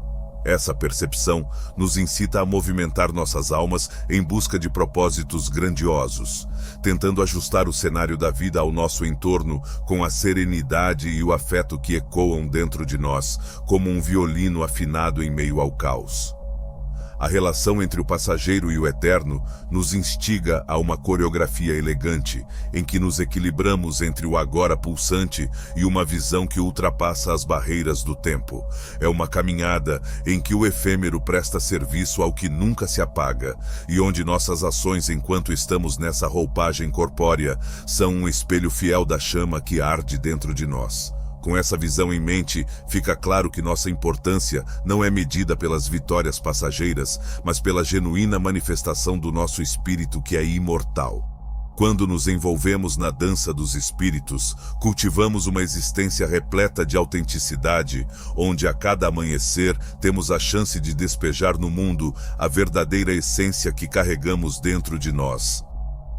Essa percepção nos incita a movimentar nossas almas em busca de propósitos grandiosos, tentando ajustar o cenário da vida ao nosso entorno com a serenidade e o afeto que ecoam dentro de nós, como um violino afinado em meio ao caos. A relação entre o passageiro e o eterno nos instiga a uma coreografia elegante, em que nos equilibramos entre o agora pulsante e uma visão que ultrapassa as barreiras do tempo. É uma caminhada em que o efêmero presta serviço ao que nunca se apaga, e onde nossas ações enquanto estamos nessa roupagem corpórea são um espelho fiel da chama que arde dentro de nós. Com essa visão em mente, fica claro que nossa importância não é medida pelas vitórias passageiras, mas pela genuína manifestação do nosso espírito que é imortal. Quando nos envolvemos na dança dos espíritos, cultivamos uma existência repleta de autenticidade, onde a cada amanhecer temos a chance de despejar no mundo a verdadeira essência que carregamos dentro de nós.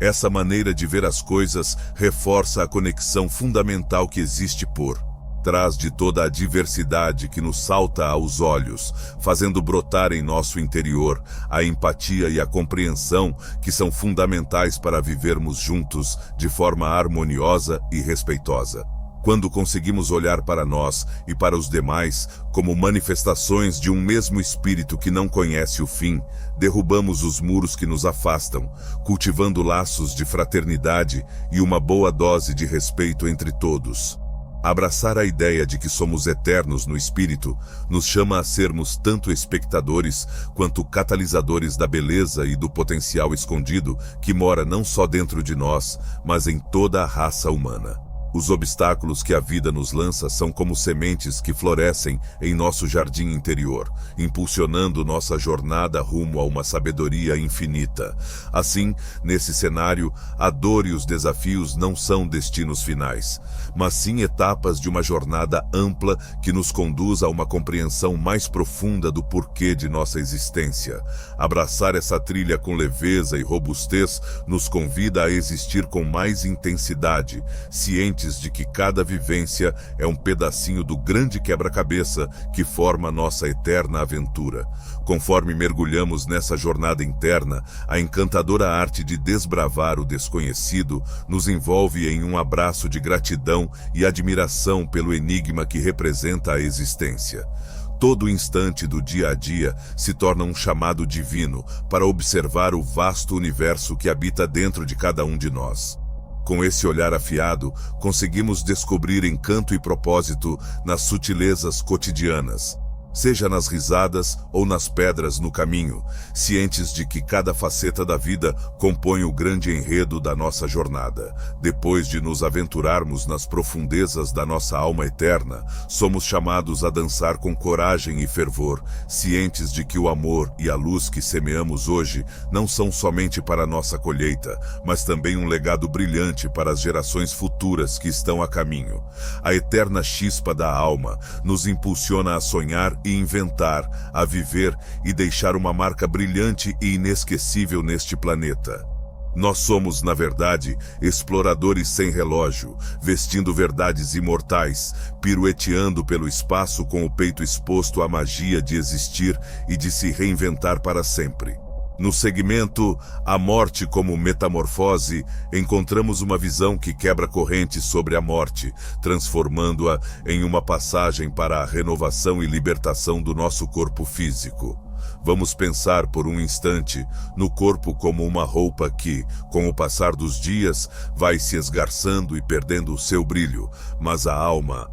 Essa maneira de ver as coisas reforça a conexão fundamental que existe por trás de toda a diversidade que nos salta aos olhos, fazendo brotar em nosso interior a empatia e a compreensão que são fundamentais para vivermos juntos de forma harmoniosa e respeitosa. Quando conseguimos olhar para nós e para os demais como manifestações de um mesmo espírito que não conhece o fim, derrubamos os muros que nos afastam, cultivando laços de fraternidade e uma boa dose de respeito entre todos. Abraçar a ideia de que somos eternos no espírito nos chama a sermos tanto espectadores quanto catalisadores da beleza e do potencial escondido que mora não só dentro de nós, mas em toda a raça humana. Os obstáculos que a vida nos lança são como sementes que florescem em nosso jardim interior, impulsionando nossa jornada rumo a uma sabedoria infinita. Assim, nesse cenário, a dor e os desafios não são destinos finais, mas sim etapas de uma jornada ampla que nos conduz a uma compreensão mais profunda do porquê de nossa existência. Abraçar essa trilha com leveza e robustez nos convida a existir com mais intensidade, cientes de que cada vivência é um pedacinho do grande quebra-cabeça que forma nossa eterna aventura. Conforme mergulhamos nessa jornada interna, a encantadora arte de desbravar o desconhecido nos envolve em um abraço de gratidão e admiração pelo enigma que representa a existência. Todo instante do dia a dia se torna um chamado divino para observar o vasto universo que habita dentro de cada um de nós. Com esse olhar afiado, conseguimos descobrir encanto e propósito nas sutilezas cotidianas, seja nas risadas ou nas pedras no caminho, cientes de que cada faceta da vida compõe o grande enredo da nossa jornada. Depois de nos aventurarmos nas profundezas da nossa alma eterna, somos chamados a dançar com coragem e fervor, cientes de que o amor e a luz que semeamos hoje não são somente para a nossa colheita, mas também um legado brilhante para as gerações futuras que estão a caminho. A eterna chispa da alma nos impulsiona a sonhar e inventar, a viver e deixar uma marca brilhante e inesquecível neste planeta. Nós somos, na verdade, exploradores sem relógio, vestindo verdades imortais, pirueteando pelo espaço com o peito exposto à magia de existir e de se reinventar para sempre. No segmento A Morte como Metamorfose, encontramos uma visão que quebra correntes sobre a morte, transformando-a em uma passagem para a renovação e libertação do nosso corpo físico. Vamos pensar por um instante no corpo como uma roupa que, com o passar dos dias, vai se esgarçando e perdendo o seu brilho, mas a alma,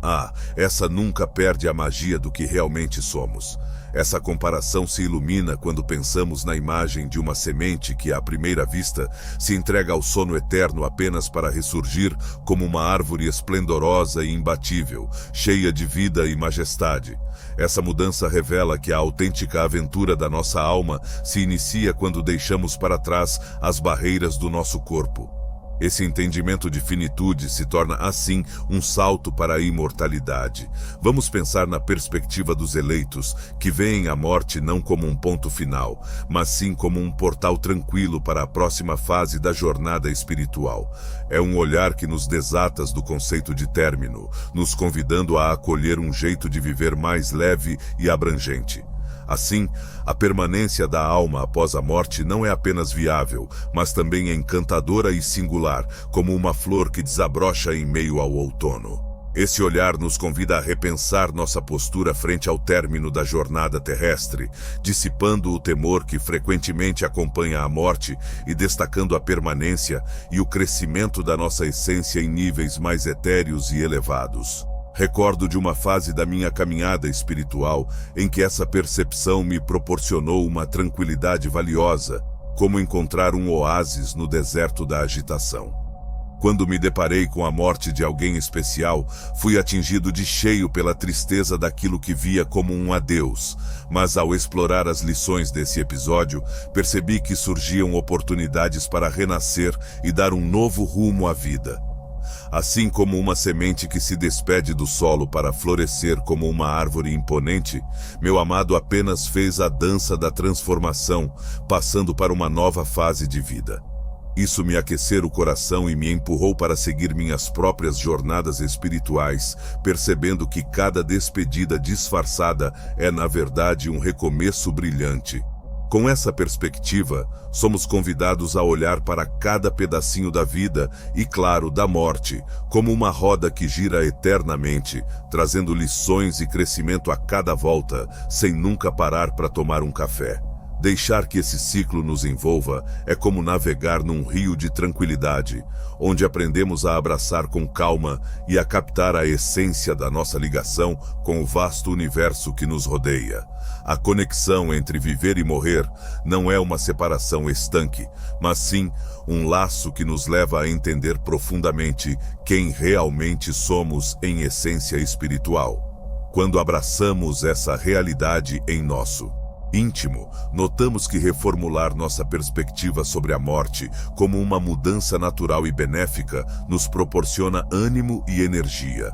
essa nunca perde a magia do que realmente somos. Essa comparação se ilumina quando pensamos na imagem de uma semente que, à primeira vista, se entrega ao sono eterno apenas para ressurgir como uma árvore esplendorosa e imbatível, cheia de vida e majestade. Essa mudança revela que a autêntica aventura da nossa alma se inicia quando deixamos para trás as barreiras do nosso corpo. Esse entendimento de finitude se torna, assim, um salto para a imortalidade. Vamos pensar na perspectiva dos eleitos, que veem a morte não como um ponto final, mas sim como um portal tranquilo para a próxima fase da jornada espiritual. É um olhar que nos desata do conceito de término, nos convidando a acolher um jeito de viver mais leve e abrangente. Assim, a permanência da alma após a morte não é apenas viável, mas também é encantadora e singular, como uma flor que desabrocha em meio ao outono. Esse olhar nos convida a repensar nossa postura frente ao término da jornada terrestre, dissipando o temor que frequentemente acompanha a morte e destacando a permanência e o crescimento da nossa essência em níveis mais etéreos e elevados. Recordo de uma fase da minha caminhada espiritual em que essa percepção me proporcionou uma tranquilidade valiosa, como encontrar um oásis no deserto da agitação. Quando me deparei com a morte de alguém especial, fui atingido de cheio pela tristeza daquilo que via como um adeus, mas ao explorar as lições desse episódio, percebi que surgiam oportunidades para renascer e dar um novo rumo à vida. Assim como uma semente que se despede do solo para florescer como uma árvore imponente, meu amado apenas fez a dança da transformação, passando para uma nova fase de vida. Isso me aqueceu o coração e me empurrou para seguir minhas próprias jornadas espirituais, percebendo que cada despedida disfarçada é, na verdade, um recomeço brilhante. Com essa perspectiva, somos convidados a olhar para cada pedacinho da vida e, claro, da morte, como uma roda que gira eternamente, trazendo lições e crescimento a cada volta, sem nunca parar para tomar um café. Deixar que esse ciclo nos envolva é como navegar num rio de tranquilidade, onde aprendemos a abraçar com calma e a captar a essência da nossa ligação com o vasto universo que nos rodeia. A conexão entre viver e morrer não é uma separação estanque, mas sim um laço que nos leva a entender profundamente quem realmente somos em essência espiritual. Quando abraçamos essa realidade em nosso íntimo, notamos que reformular nossa perspectiva sobre a morte como uma mudança natural e benéfica nos proporciona ânimo e energia.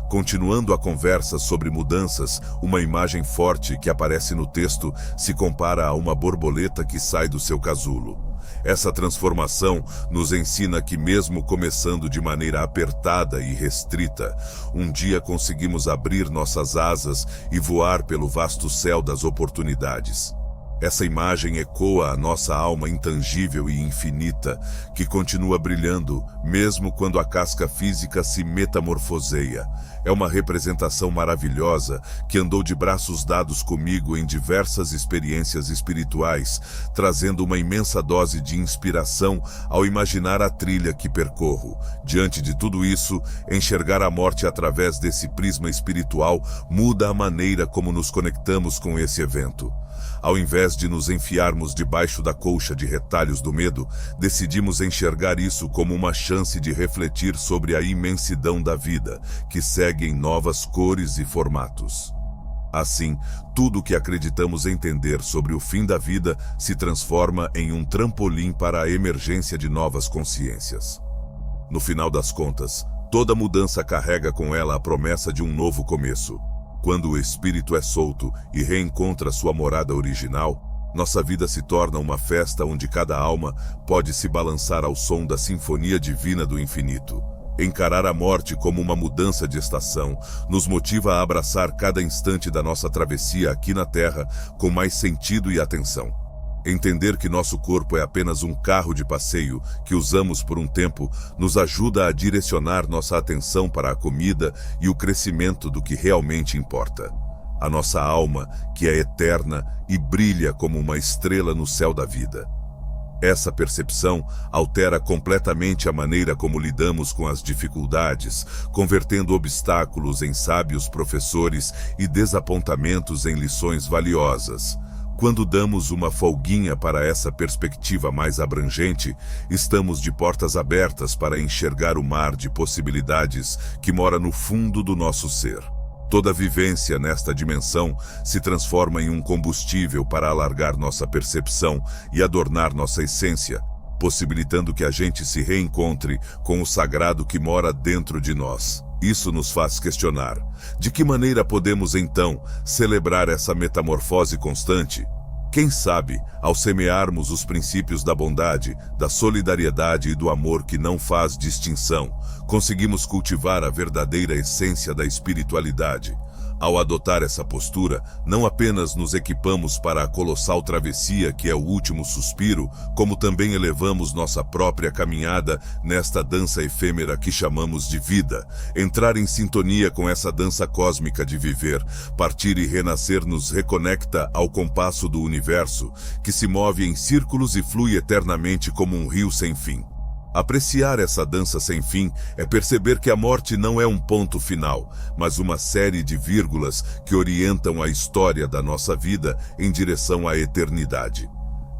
Continuando a conversa sobre mudanças, uma imagem forte que aparece no texto se compara a uma borboleta que sai do seu casulo. Essa transformação nos ensina que, mesmo começando de maneira apertada e restrita, um dia conseguimos abrir nossas asas e voar pelo vasto céu das oportunidades. Essa imagem ecoa a nossa alma intangível e infinita, que continua brilhando, mesmo quando a casca física se metamorfoseia. É uma representação maravilhosa que andou de braços dados comigo em diversas experiências espirituais, trazendo uma imensa dose de inspiração ao imaginar a trilha que percorro. Diante de tudo isso, enxergar a morte através desse prisma espiritual muda a maneira como nos conectamos com esse evento. Ao invés de nos enfiarmos debaixo da colcha de retalhos do medo, decidimos enxergar isso como uma chance de refletir sobre a imensidão da vida, que segue em novas cores e formatos. Assim, tudo o que acreditamos entender sobre o fim da vida se transforma em um trampolim para a emergência de novas consciências. No final das contas, toda mudança carrega com ela a promessa de um novo começo. Quando o espírito é solto e reencontra sua morada original, nossa vida se torna uma festa onde cada alma pode se balançar ao som da sinfonia divina do infinito. Encarar a morte como uma mudança de estação nos motiva a abraçar cada instante da nossa travessia aqui na Terra com mais sentido e atenção. Entender que nosso corpo é apenas um carro de passeio que usamos por um tempo nos ajuda a direcionar nossa atenção para a comida e o crescimento do que realmente importa. A nossa alma, que é eterna e brilha como uma estrela no céu da vida. Essa percepção altera completamente a maneira como lidamos com as dificuldades, convertendo obstáculos em sábios professores e desapontamentos em lições valiosas. Quando damos uma folguinha para essa perspectiva mais abrangente, estamos de portas abertas para enxergar o mar de possibilidades que mora no fundo do nosso ser. Toda vivência nesta dimensão se transforma em um combustível para alargar nossa percepção e adornar nossa essência, possibilitando que a gente se reencontre com o sagrado que mora dentro de nós. Isso nos faz questionar: de que maneira podemos, então, celebrar essa metamorfose constante? Quem sabe, ao semearmos os princípios da bondade, da solidariedade e do amor que não faz distinção, conseguimos cultivar a verdadeira essência da espiritualidade. Ao adotar essa postura, não apenas nos equipamos para a colossal travessia que é o último suspiro, como também elevamos nossa própria caminhada nesta dança efêmera que chamamos de vida. Entrar em sintonia com essa dança cósmica de viver, partir e renascer nos reconecta ao compasso do universo, que se move em círculos e flui eternamente como um rio sem fim. Apreciar essa dança sem fim é perceber que a morte não é um ponto final, mas uma série de vírgulas que orientam a história da nossa vida em direção à eternidade.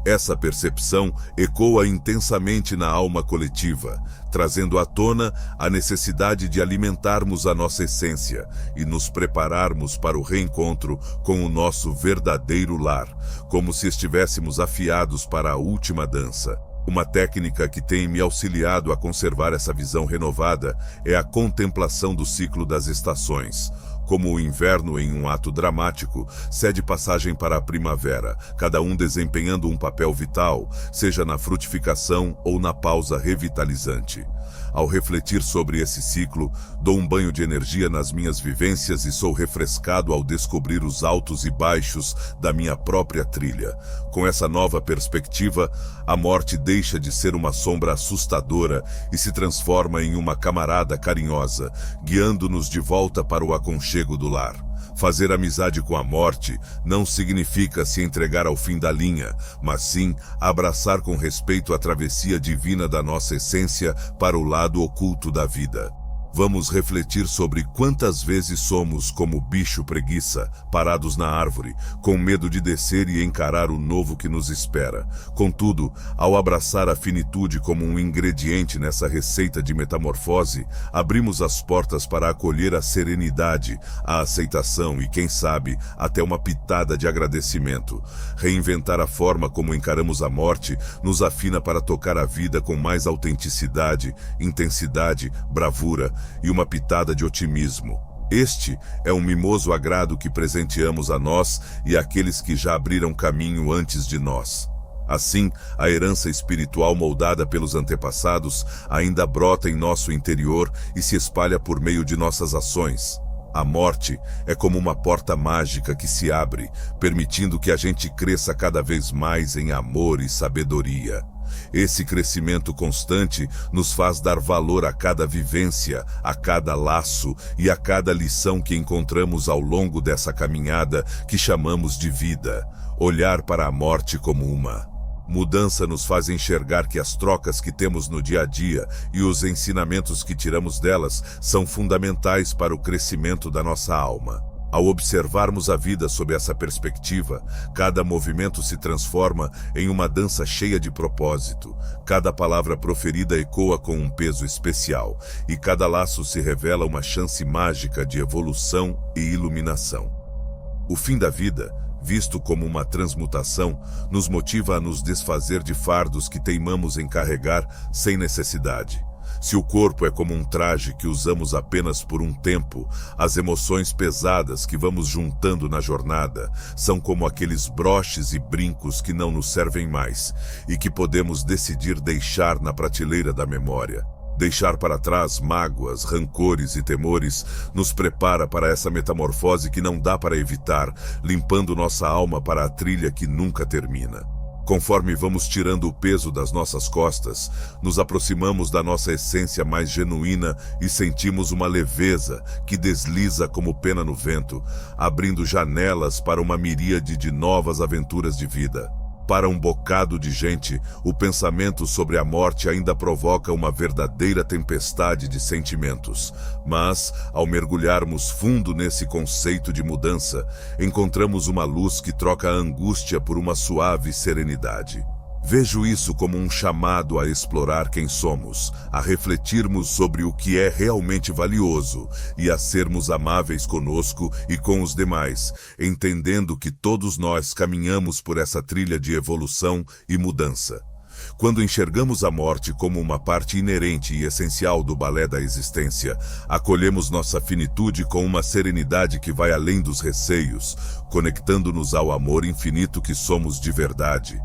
Essa percepção ecoa intensamente na alma coletiva, trazendo à tona a necessidade de alimentarmos a nossa essência e nos prepararmos para o reencontro com o nosso verdadeiro lar, como se estivéssemos afiados para a última dança. Uma técnica que tem me auxiliado a conservar essa visão renovada é a contemplação do ciclo das estações. Como o inverno, em um ato dramático, cede passagem para a primavera, cada um desempenhando um papel vital, seja na frutificação ou na pausa revitalizante. Ao refletir sobre esse ciclo, dou um banho de energia nas minhas vivências e sou refrescado ao descobrir os altos e baixos da minha própria trilha. Com essa nova perspectiva, a morte deixa de ser uma sombra assustadora e se transforma em uma camarada carinhosa, guiando-nos de volta para o aconchego do lar. Fazer amizade com a morte não significa se entregar ao fim da linha, mas sim abraçar com respeito a travessia divina da nossa essência para o lado oculto da vida. Vamos refletir sobre quantas vezes somos como bicho preguiça, parados na árvore, com medo de descer e encarar o novo que nos espera. Contudo, ao abraçar a finitude como um ingrediente nessa receita de metamorfose, abrimos as portas para acolher a serenidade, a aceitação e, quem sabe, até uma pitada de agradecimento. Reinventar a forma como encaramos a morte nos afina para tocar a vida com mais autenticidade, intensidade, bravura e uma pitada de otimismo. Este é um mimoso agrado que presenteamos a nós e àqueles que já abriram caminho antes de nós. Assim, a herança espiritual moldada pelos antepassados ainda brota em nosso interior e se espalha por meio de nossas ações. A morte é como uma porta mágica que se abre, permitindo que a gente cresça cada vez mais em amor e sabedoria. Esse crescimento constante nos faz dar valor a cada vivência, a cada laço e a cada lição que encontramos ao longo dessa caminhada que chamamos de vida. Olhar para a morte como uma mudança nos faz enxergar que as trocas que temos no dia a dia e os ensinamentos que tiramos delas são fundamentais para o crescimento da nossa alma. Ao observarmos a vida sob essa perspectiva, cada movimento se transforma em uma dança cheia de propósito, cada palavra proferida ecoa com um peso especial, e cada laço se revela uma chance mágica de evolução e iluminação. O fim da vida, visto como uma transmutação, nos motiva a nos desfazer de fardos que teimamos em carregar sem necessidade. Se o corpo é como um traje que usamos apenas por um tempo, as emoções pesadas que vamos juntando na jornada são como aqueles broches e brincos que não nos servem mais e que podemos decidir deixar na prateleira da memória. Deixar para trás mágoas, rancores e temores nos prepara para essa metamorfose que não dá para evitar, limpando nossa alma para a trilha que nunca termina. Conforme vamos tirando o peso das nossas costas, nos aproximamos da nossa essência mais genuína e sentimos uma leveza que desliza como pena no vento, abrindo janelas para uma miríade de novas aventuras de vida. Para um bocado de gente, o pensamento sobre a morte ainda provoca uma verdadeira tempestade de sentimentos. Mas, ao mergulharmos fundo nesse conceito de mudança, encontramos uma luz que troca a angústia por uma suave serenidade. Vejo isso como um chamado a explorar quem somos, a refletirmos sobre o que é realmente valioso e a sermos amáveis conosco e com os demais, entendendo que todos nós caminhamos por essa trilha de evolução e mudança. Quando enxergamos a morte como uma parte inerente e essencial do balé da existência, acolhemos nossa finitude com uma serenidade que vai além dos receios, conectando-nos ao amor infinito que somos de verdade.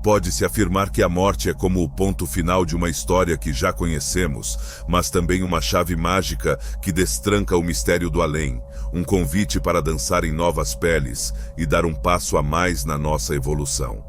Pode-se afirmar que a morte é como o ponto final de uma história que já conhecemos, mas também uma chave mágica que destranca o mistério do além, um convite para dançar em novas peles e dar um passo a mais na nossa evolução.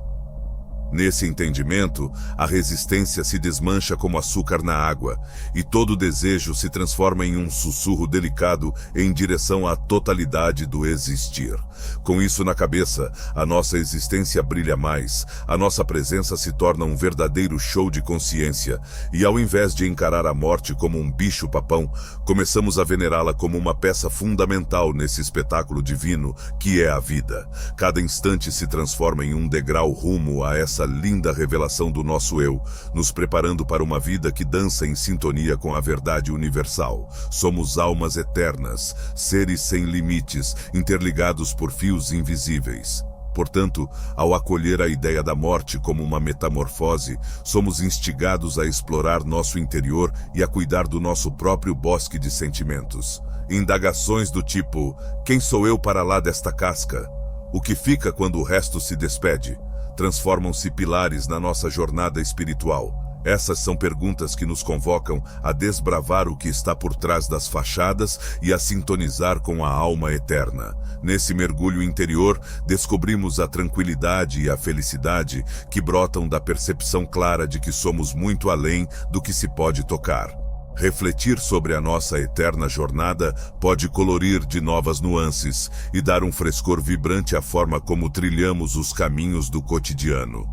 Nesse entendimento, a resistência se desmancha como açúcar na água, e todo desejo se transforma em um sussurro delicado em direção à totalidade do existir. Com isso na cabeça, a nossa existência brilha mais, a nossa presença se torna um verdadeiro show de consciência, e ao invés de encarar a morte como um bicho-papão, começamos a venerá-la como uma peça fundamental nesse espetáculo divino que é a vida. Cada instante se transforma em um degrau rumo a essa linda revelação do nosso eu, nos preparando para uma vida que dança em sintonia com a verdade universal. Somos almas eternas, seres sem limites, interligados por fios invisíveis. Portanto, ao acolher a ideia da morte como uma metamorfose, somos instigados a explorar nosso interior e a cuidar do nosso próprio bosque de sentimentos. Indagações do tipo: quem sou eu para lá desta casca? O que fica quando o resto se despede? Transformam-se pilares na nossa jornada espiritual. Essas são perguntas que nos convocam a desbravar o que está por trás das fachadas e a sintonizar com a alma eterna. Nesse mergulho interior, descobrimos a tranquilidade e a felicidade que brotam da percepção clara de que somos muito além do que se pode tocar. Refletir sobre a nossa eterna jornada pode colorir de novas nuances e dar um frescor vibrante à forma como trilhamos os caminhos do cotidiano.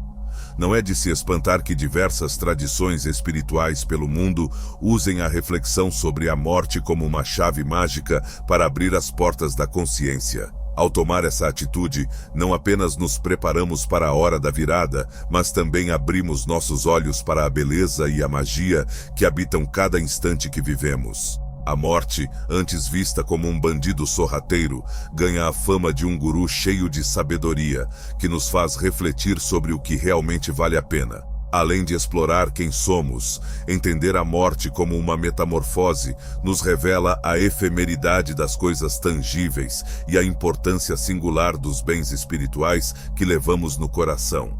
Não é de se espantar que diversas tradições espirituais pelo mundo usem a reflexão sobre a morte como uma chave mágica para abrir as portas da consciência. Ao tomar essa atitude, não apenas nos preparamos para a hora da virada, mas também abrimos nossos olhos para a beleza e a magia que habitam cada instante que vivemos. A morte, antes vista como um bandido sorrateiro, ganha a fama de um guru cheio de sabedoria, que nos faz refletir sobre o que realmente vale a pena. Além de explorar quem somos, entender a morte como uma metamorfose nos revela a efemeridade das coisas tangíveis e a importância singular dos bens espirituais que levamos no coração.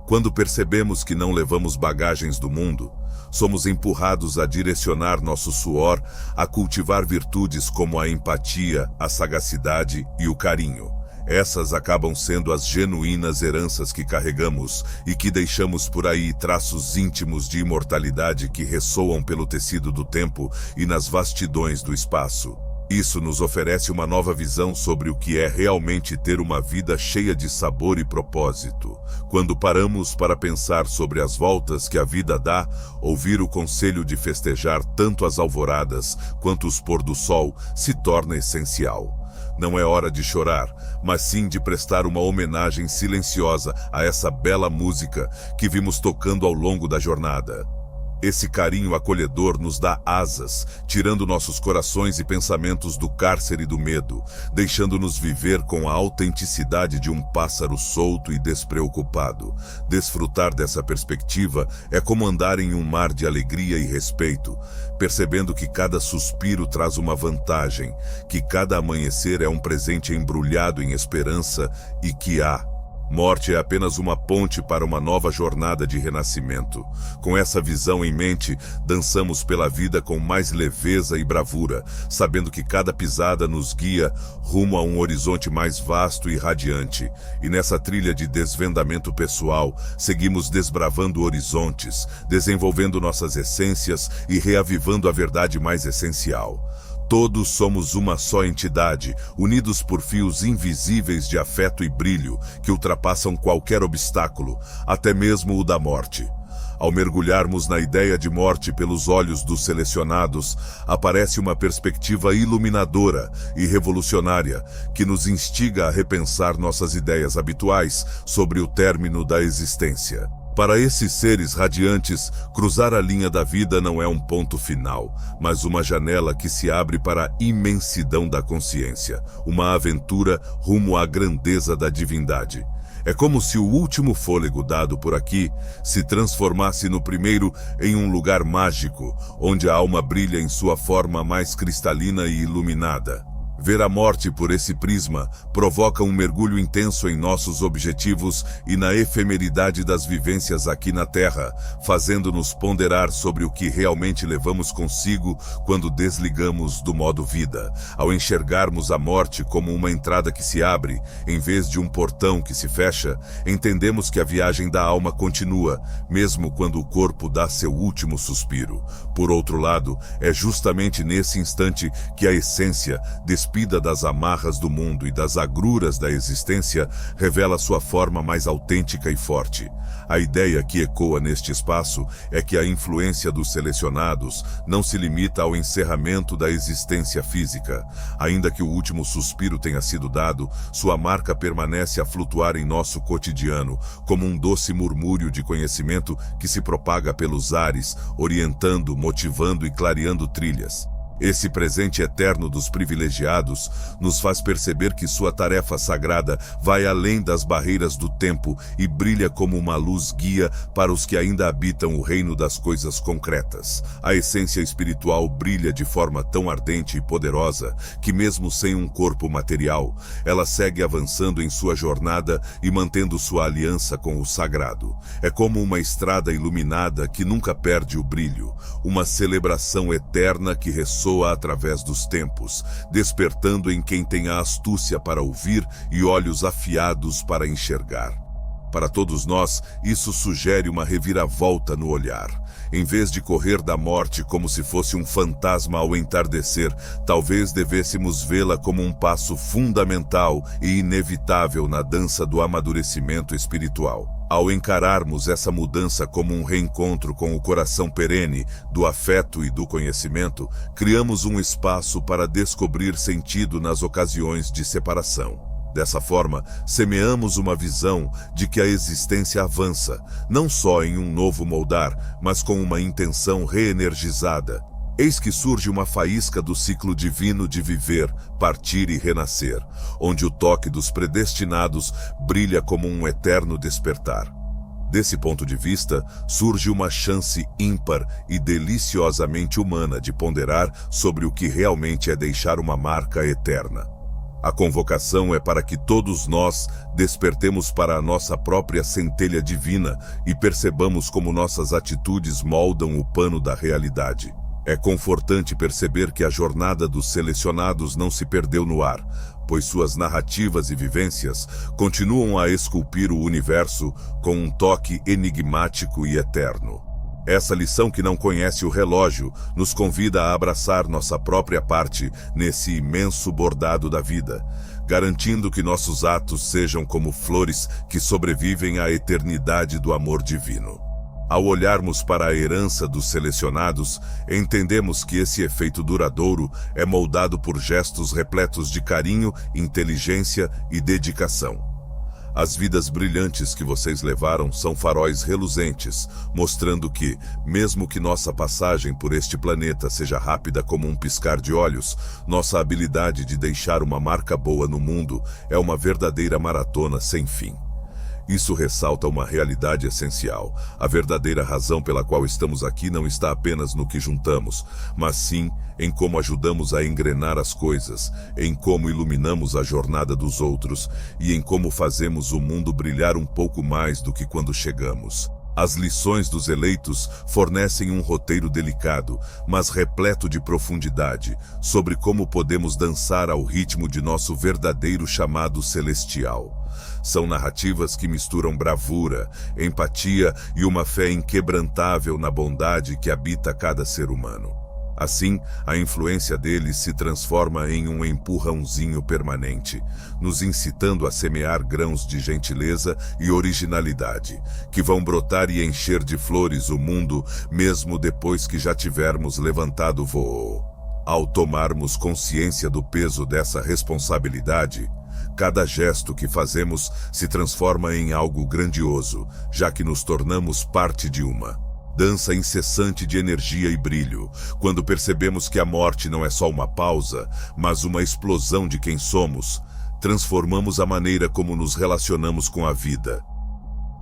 Quando percebemos que não levamos bagagens do mundo, somos empurrados a direcionar nosso suor a cultivar virtudes como a empatia, a sagacidade e o carinho. Essas acabam sendo as genuínas heranças que carregamos e que deixamos por aí traços íntimos de imortalidade que ressoam pelo tecido do tempo e nas vastidões do espaço. Isso nos oferece uma nova visão sobre o que é realmente ter uma vida cheia de sabor e propósito. Quando paramos para pensar sobre as voltas que a vida dá, ouvir o conselho de festejar tanto as alvoradas quanto os pôr do sol se torna essencial. Não é hora de chorar, mas sim de prestar uma homenagem silenciosa a essa bela música que vimos tocando ao longo da jornada. Esse carinho acolhedor nos dá asas, tirando nossos corações e pensamentos do cárcere do medo, deixando-nos viver com a autenticidade de um pássaro solto e despreocupado. Desfrutar dessa perspectiva é como andar em um mar de alegria e respeito, percebendo que cada suspiro traz uma vantagem, que cada amanhecer é um presente embrulhado em esperança e que a morte é apenas uma ponte para uma nova jornada de renascimento. Com essa visão em mente, dançamos pela vida com mais leveza e bravura, sabendo que cada pisada nos guia rumo a um horizonte mais vasto e radiante. E nessa trilha de desvendamento pessoal, seguimos desbravando horizontes, desenvolvendo nossas essências e reavivando a verdade mais essencial. Todos somos uma só entidade, unidos por fios invisíveis de afeto e brilho que ultrapassam qualquer obstáculo, até mesmo o da morte. Ao mergulharmos na ideia de morte pelos olhos dos selecionados, aparece uma perspectiva iluminadora e revolucionária que nos instiga a repensar nossas ideias habituais sobre o término da existência. Para esses seres radiantes, cruzar a linha da vida não é um ponto final, mas uma janela que se abre para a imensidão da consciência, uma aventura rumo à grandeza da divindade. É como se o último fôlego dado por aqui se transformasse no primeiro em um lugar mágico, onde a alma brilha em sua forma mais cristalina e iluminada. Ver a morte por esse prisma provoca um mergulho intenso em nossos objetivos e na efemeridade das vivências aqui na Terra, fazendo-nos ponderar sobre o que realmente levamos consigo quando desligamos do modo vida. Ao enxergarmos a morte como uma entrada que se abre, em vez de um portão que se fecha, entendemos que a viagem da alma continua, mesmo quando o corpo dá seu último suspiro. Por outro lado, é justamente nesse instante que a essência, despida das amarras do mundo e das agruras da existência, revela sua forma mais autêntica e forte. A ideia que ecoa neste espaço é que a influência dos selecionados não se limita ao encerramento da existência física. Ainda que o último suspiro tenha sido dado, sua marca permanece a flutuar em nosso cotidiano, como um doce murmúrio de conhecimento que se propaga pelos ares, orientando, motivando e clareando trilhas. Esse presente eterno dos privilegiados nos faz perceber que sua tarefa sagrada vai além das barreiras do tempo e brilha como uma luz guia para os que ainda habitam o reino das coisas concretas. A essência espiritual brilha de forma tão ardente e poderosa que, mesmo sem um corpo material, ela segue avançando em sua jornada e mantendo sua aliança com o sagrado. É como uma estrada iluminada que nunca perde o brilho, uma celebração eterna que ressoa através dos tempos, despertando em quem tem a astúcia para ouvir e olhos afiados para enxergar. Para todos nós, isso sugere uma reviravolta no olhar. Em vez de correr da morte como se fosse um fantasma ao entardecer, talvez devêssemos vê-la como um passo fundamental e inevitável na dança do amadurecimento espiritual. Ao encararmos essa mudança como um reencontro com o coração perene, do afeto e do conhecimento, criamos um espaço para descobrir sentido nas ocasiões de separação. Dessa forma, semeamos uma visão de que a existência avança, não só em um novo moldar, mas com uma intenção reenergizada. Eis que surge uma faísca do ciclo divino de viver, partir e renascer, onde o toque dos predestinados brilha como um eterno despertar. Desse ponto de vista, surge uma chance ímpar e deliciosamente humana de ponderar sobre o que realmente é deixar uma marca eterna. A convocação é para que todos nós despertemos para a nossa própria centelha divina e percebamos como nossas atitudes moldam o pano da realidade. É confortante perceber que a jornada dos selecionados não se perdeu no ar, pois suas narrativas e vivências continuam a esculpir o universo com um toque enigmático e eterno. Essa lição que não conhece o relógio nos convida a abraçar nossa própria parte nesse imenso bordado da vida, garantindo que nossos atos sejam como flores que sobrevivem à eternidade do amor divino. Ao olharmos para a herança dos selecionados, entendemos que esse efeito duradouro é moldado por gestos repletos de carinho, inteligência e dedicação. As vidas brilhantes que vocês levaram são faróis reluzentes, mostrando que, mesmo que nossa passagem por este planeta seja rápida como um piscar de olhos, nossa habilidade de deixar uma marca boa no mundo é uma verdadeira maratona sem fim. Isso ressalta uma realidade essencial. A verdadeira razão pela qual estamos aqui não está apenas no que juntamos, mas sim em como ajudamos a engrenar as coisas, em como iluminamos a jornada dos outros e em como fazemos o mundo brilhar um pouco mais do que quando chegamos. As lições dos eleitos fornecem um roteiro delicado, mas repleto de profundidade, sobre como podemos dançar ao ritmo de nosso verdadeiro chamado celestial. São narrativas que misturam bravura, empatia e uma fé inquebrantável na bondade que habita cada ser humano. Assim, a influência deles se transforma em um empurrãozinho permanente, nos incitando a semear grãos de gentileza e originalidade, que vão brotar e encher de flores o mundo, mesmo depois que já tivermos levantado voo. Ao tomarmos consciência do peso dessa responsabilidade, cada gesto que fazemos se transforma em algo grandioso, já que nos tornamos parte de uma dança incessante de energia e brilho, quando percebemos que a morte não é só uma pausa, mas uma explosão de quem somos, transformamos a maneira como nos relacionamos com a vida.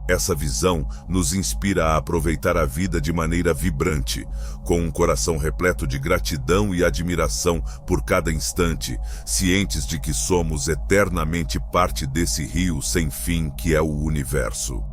Essa visão nos inspira a aproveitar a vida de maneira vibrante, com um coração repleto de gratidão e admiração por cada instante, cientes de que somos eternamente parte desse rio sem fim que é o universo.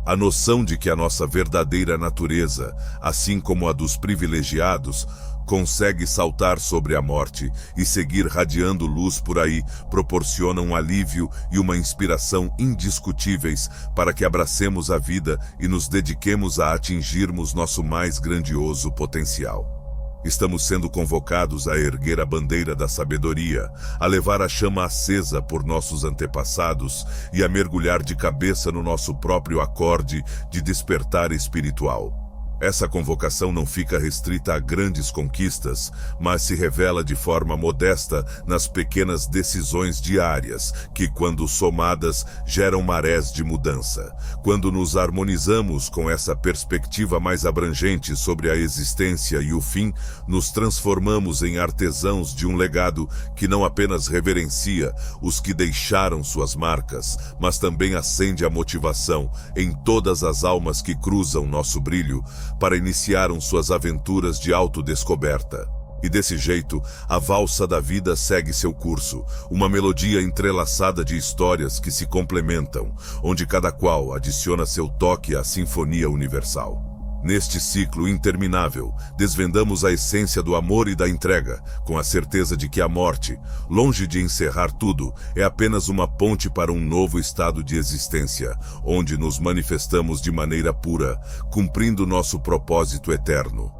A noção de que a nossa verdadeira natureza, assim como a dos privilegiados, consegue saltar sobre a morte e seguir radiando luz por aí, proporciona um alívio e uma inspiração indiscutíveis para que abracemos a vida e nos dediquemos a atingirmos nosso mais grandioso potencial. Estamos sendo convocados a erguer a bandeira da sabedoria, a levar a chama acesa por nossos antepassados e a mergulhar de cabeça no nosso próprio acorde de despertar espiritual. Essa convocação não fica restrita a grandes conquistas, mas se revela de forma modesta nas pequenas decisões diárias, que, quando somadas, geram marés de mudança. Quando nos harmonizamos com essa perspectiva mais abrangente sobre a existência e o fim, nos transformamos em artesãos de um legado que não apenas reverencia os que deixaram suas marcas, mas também acende a motivação em todas as almas que cruzam nosso brilho, para iniciaram suas aventuras de autodescoberta. E desse jeito, a valsa da vida segue seu curso, uma melodia entrelaçada de histórias que se complementam, onde cada qual adiciona seu toque à sinfonia universal. Neste ciclo interminável, desvendamos a essência do amor e da entrega, com a certeza de que a morte, longe de encerrar tudo, é apenas uma ponte para um novo estado de existência, onde nos manifestamos de maneira pura, cumprindo nosso propósito eterno.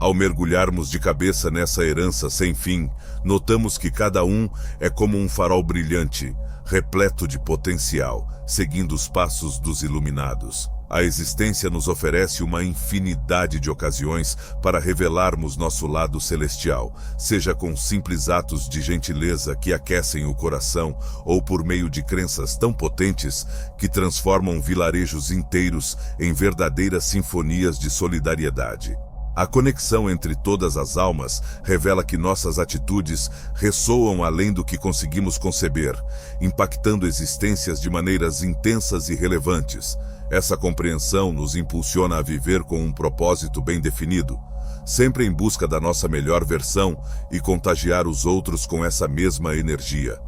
Ao mergulharmos de cabeça nessa herança sem fim, notamos que cada um é como um farol brilhante, repleto de potencial, seguindo os passos dos iluminados. A existência nos oferece uma infinidade de ocasiões para revelarmos nosso lado celestial, seja com simples atos de gentileza que aquecem o coração ou por meio de crenças tão potentes que transformam vilarejos inteiros em verdadeiras sinfonias de solidariedade. A conexão entre todas as almas revela que nossas atitudes ressoam além do que conseguimos conceber, impactando existências de maneiras intensas e relevantes. Essa compreensão nos impulsiona a viver com um propósito bem definido, sempre em busca da nossa melhor versão e contagiar os outros com essa mesma energia.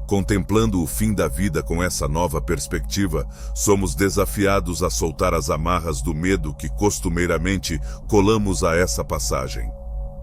Contemplando o fim da vida com essa nova perspectiva, somos desafiados a soltar as amarras do medo que costumeiramente colamos a essa passagem.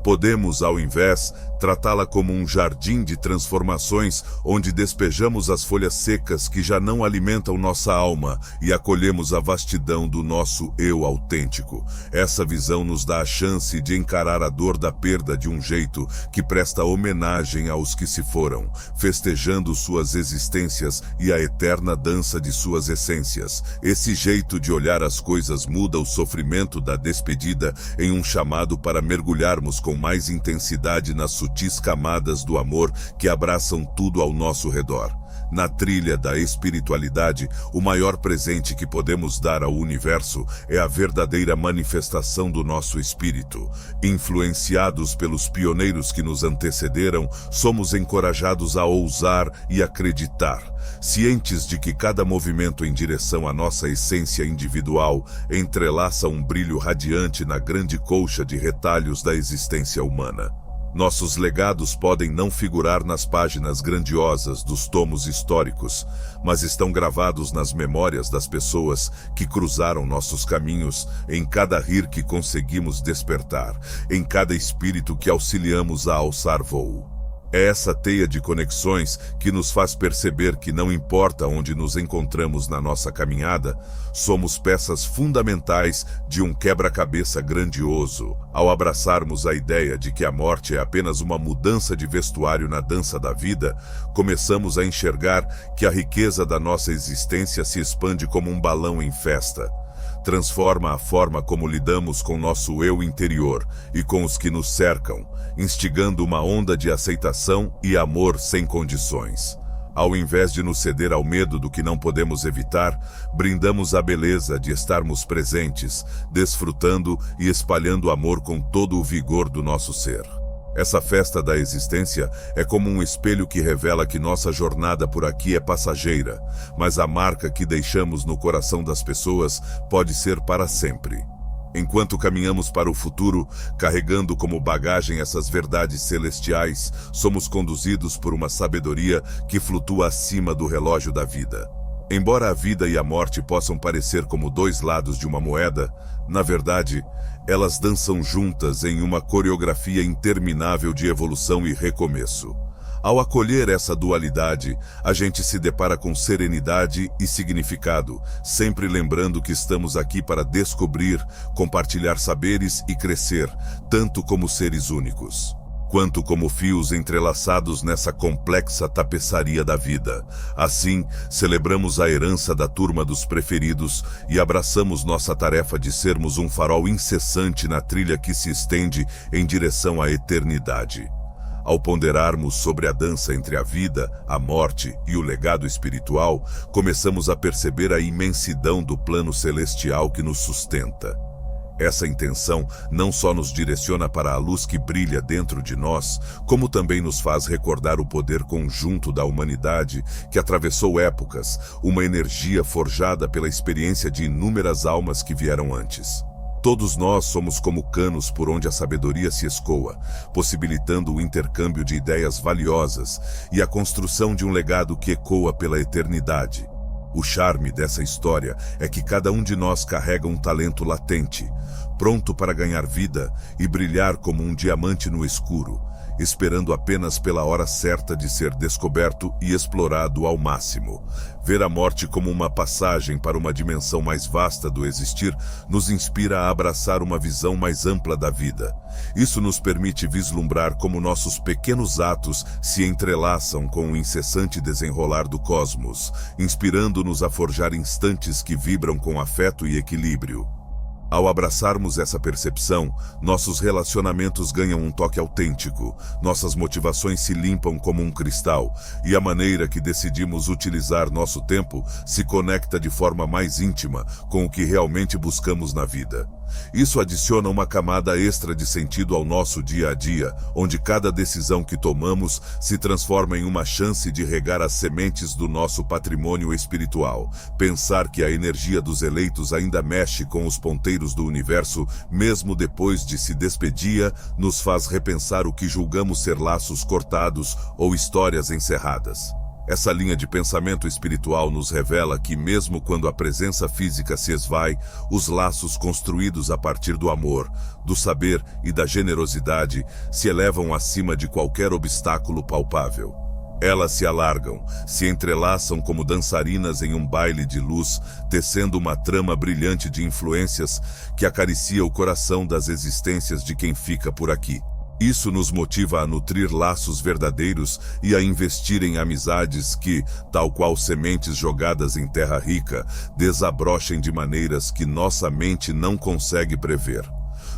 Podemos, ao invés, tratá-la como um jardim de transformações onde despejamos as folhas secas que já não alimentam nossa alma e acolhemos a vastidão do nosso eu autêntico. Essa visão nos dá a chance de encarar a dor da perda de um jeito que presta homenagem aos que se foram, festejando suas existências e a eterna dança de suas essências. Esse jeito de olhar as coisas muda o sofrimento da despedida em um chamado para mergulharmos com mais intensidade nas sutis camadas do amor que abraçam tudo ao nosso redor. Na trilha da espiritualidade, o maior presente que podemos dar ao universo é a verdadeira manifestação do nosso espírito. Influenciados pelos pioneiros que nos antecederam, somos encorajados a ousar e acreditar, cientes de que cada movimento em direção à nossa essência individual entrelaça um brilho radiante na grande colcha de retalhos da existência humana. Nossos legados podem não figurar nas páginas grandiosas dos tomos históricos, mas estão gravados nas memórias das pessoas que cruzaram nossos caminhos, em cada rir que conseguimos despertar, em cada espírito que auxiliamos a alçar voo. É essa teia de conexões que nos faz perceber que não importa onde nos encontramos na nossa caminhada, somos peças fundamentais de um quebra-cabeça grandioso. Ao abraçarmos a ideia de que a morte é apenas uma mudança de vestuário na dança da vida, começamos a enxergar que a riqueza da nossa existência se expande como um balão em festa. Transforma a forma como lidamos com nosso eu interior e com os que nos cercam, instigando uma onda de aceitação e amor sem condições. Ao invés de nos ceder ao medo do que não podemos evitar, brindamos a beleza de estarmos presentes, desfrutando e espalhando amor com todo o vigor do nosso ser. Essa festa da existência é como um espelho que revela que nossa jornada por aqui é passageira, mas a marca que deixamos no coração das pessoas pode ser para sempre. Enquanto caminhamos para o futuro, carregando como bagagem essas verdades celestiais, somos conduzidos por uma sabedoria que flutua acima do relógio da vida. Embora a vida e a morte possam parecer como dois lados de uma moeda, na verdade, elas dançam juntas em uma coreografia interminável de evolução e recomeço. Ao acolher essa dualidade, a gente se depara com serenidade e significado, sempre lembrando que estamos aqui para descobrir, compartilhar saberes e crescer, tanto como seres únicos, quanto como fios entrelaçados nessa complexa tapeçaria da vida. Assim, celebramos a herança da turma dos preferidos e abraçamos nossa tarefa de sermos um farol incessante na trilha que se estende em direção à eternidade. Ao ponderarmos sobre a dança entre a vida, a morte e o legado espiritual, começamos a perceber a imensidão do plano celestial que nos sustenta. Essa intenção não só nos direciona para a luz que brilha dentro de nós, como também nos faz recordar o poder conjunto da humanidade que atravessou épocas, uma energia forjada pela experiência de inúmeras almas que vieram antes. Todos nós somos como canos por onde a sabedoria se escoa, possibilitando o intercâmbio de ideias valiosas e a construção de um legado que ecoa pela eternidade. O charme dessa história é que cada um de nós carrega um talento latente, pronto para ganhar vida e brilhar como um diamante no escuro, esperando apenas pela hora certa de ser descoberto e explorado ao máximo. Ver a morte como uma passagem para uma dimensão mais vasta do existir nos inspira a abraçar uma visão mais ampla da vida. Isso nos permite vislumbrar como nossos pequenos atos se entrelaçam com o incessante desenrolar do cosmos, inspirando-nos a forjar instantes que vibram com afeto e equilíbrio. Ao abraçarmos essa percepção, nossos relacionamentos ganham um toque autêntico, nossas motivações se limpam como um cristal, e a maneira que decidimos utilizar nosso tempo se conecta de forma mais íntima com o que realmente buscamos na vida. Isso adiciona uma camada extra de sentido ao nosso dia a dia, onde cada decisão que tomamos se transforma em uma chance de regar as sementes do nosso patrimônio espiritual. Pensar que a energia dos eleitos ainda mexe com os ponteiros do universo, mesmo depois de se despedir, nos faz repensar o que julgamos ser laços cortados ou histórias encerradas. Essa linha de pensamento espiritual nos revela que, mesmo quando a presença física se esvai, os laços construídos a partir do amor, do saber e da generosidade se elevam acima de qualquer obstáculo palpável. Elas se alargam, se entrelaçam como dançarinas em um baile de luz, tecendo uma trama brilhante de influências que acaricia o coração das existências de quem fica por aqui. Isso nos motiva a nutrir laços verdadeiros e a investir em amizades que, tal qual sementes jogadas em terra rica, desabrochem de maneiras que nossa mente não consegue prever.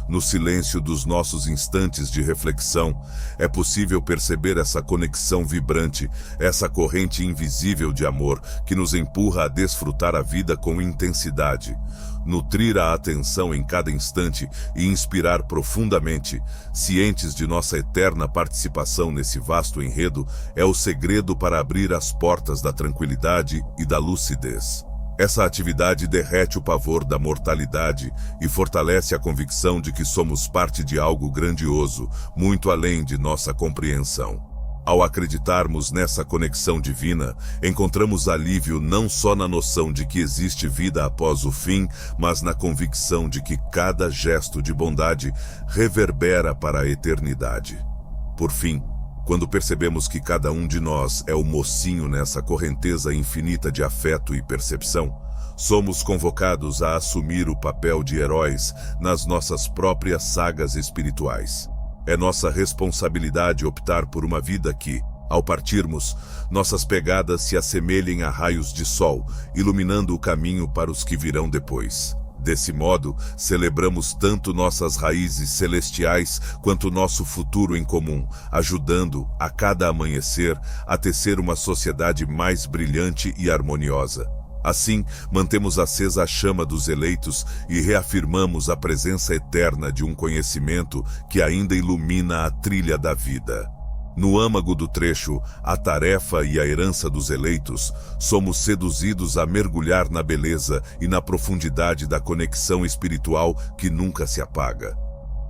No silêncio dos nossos instantes de reflexão, é possível perceber essa conexão vibrante, essa corrente invisível de amor que nos empurra a desfrutar a vida com intensidade. Nutrir a atenção em cada instante e inspirar profundamente, cientes de nossa eterna participação nesse vasto enredo, é o segredo para abrir as portas da tranquilidade e da lucidez. Essa atividade derrete o pavor da mortalidade e fortalece a convicção de que somos parte de algo grandioso, muito além de nossa compreensão. Ao acreditarmos nessa conexão divina, encontramos alívio não só na noção de que existe vida após o fim, mas na convicção de que cada gesto de bondade reverbera para a eternidade. Por fim, quando percebemos que cada um de nós é o mocinho nessa correnteza infinita de afeto e percepção, somos convocados a assumir o papel de heróis nas nossas próprias sagas espirituais. É nossa responsabilidade optar por uma vida que, ao partirmos, nossas pegadas se assemelhem a raios de sol, iluminando o caminho para os que virão depois. Desse modo, celebramos tanto nossas raízes celestiais quanto nosso futuro em comum, ajudando, a cada amanhecer, a tecer uma sociedade mais brilhante e harmoniosa. Assim, mantemos acesa a chama dos eleitos e reafirmamos a presença eterna de um conhecimento que ainda ilumina a trilha da vida. No âmago do trecho, a tarefa e a herança dos eleitos, somos seduzidos a mergulhar na beleza e na profundidade da conexão espiritual que nunca se apaga.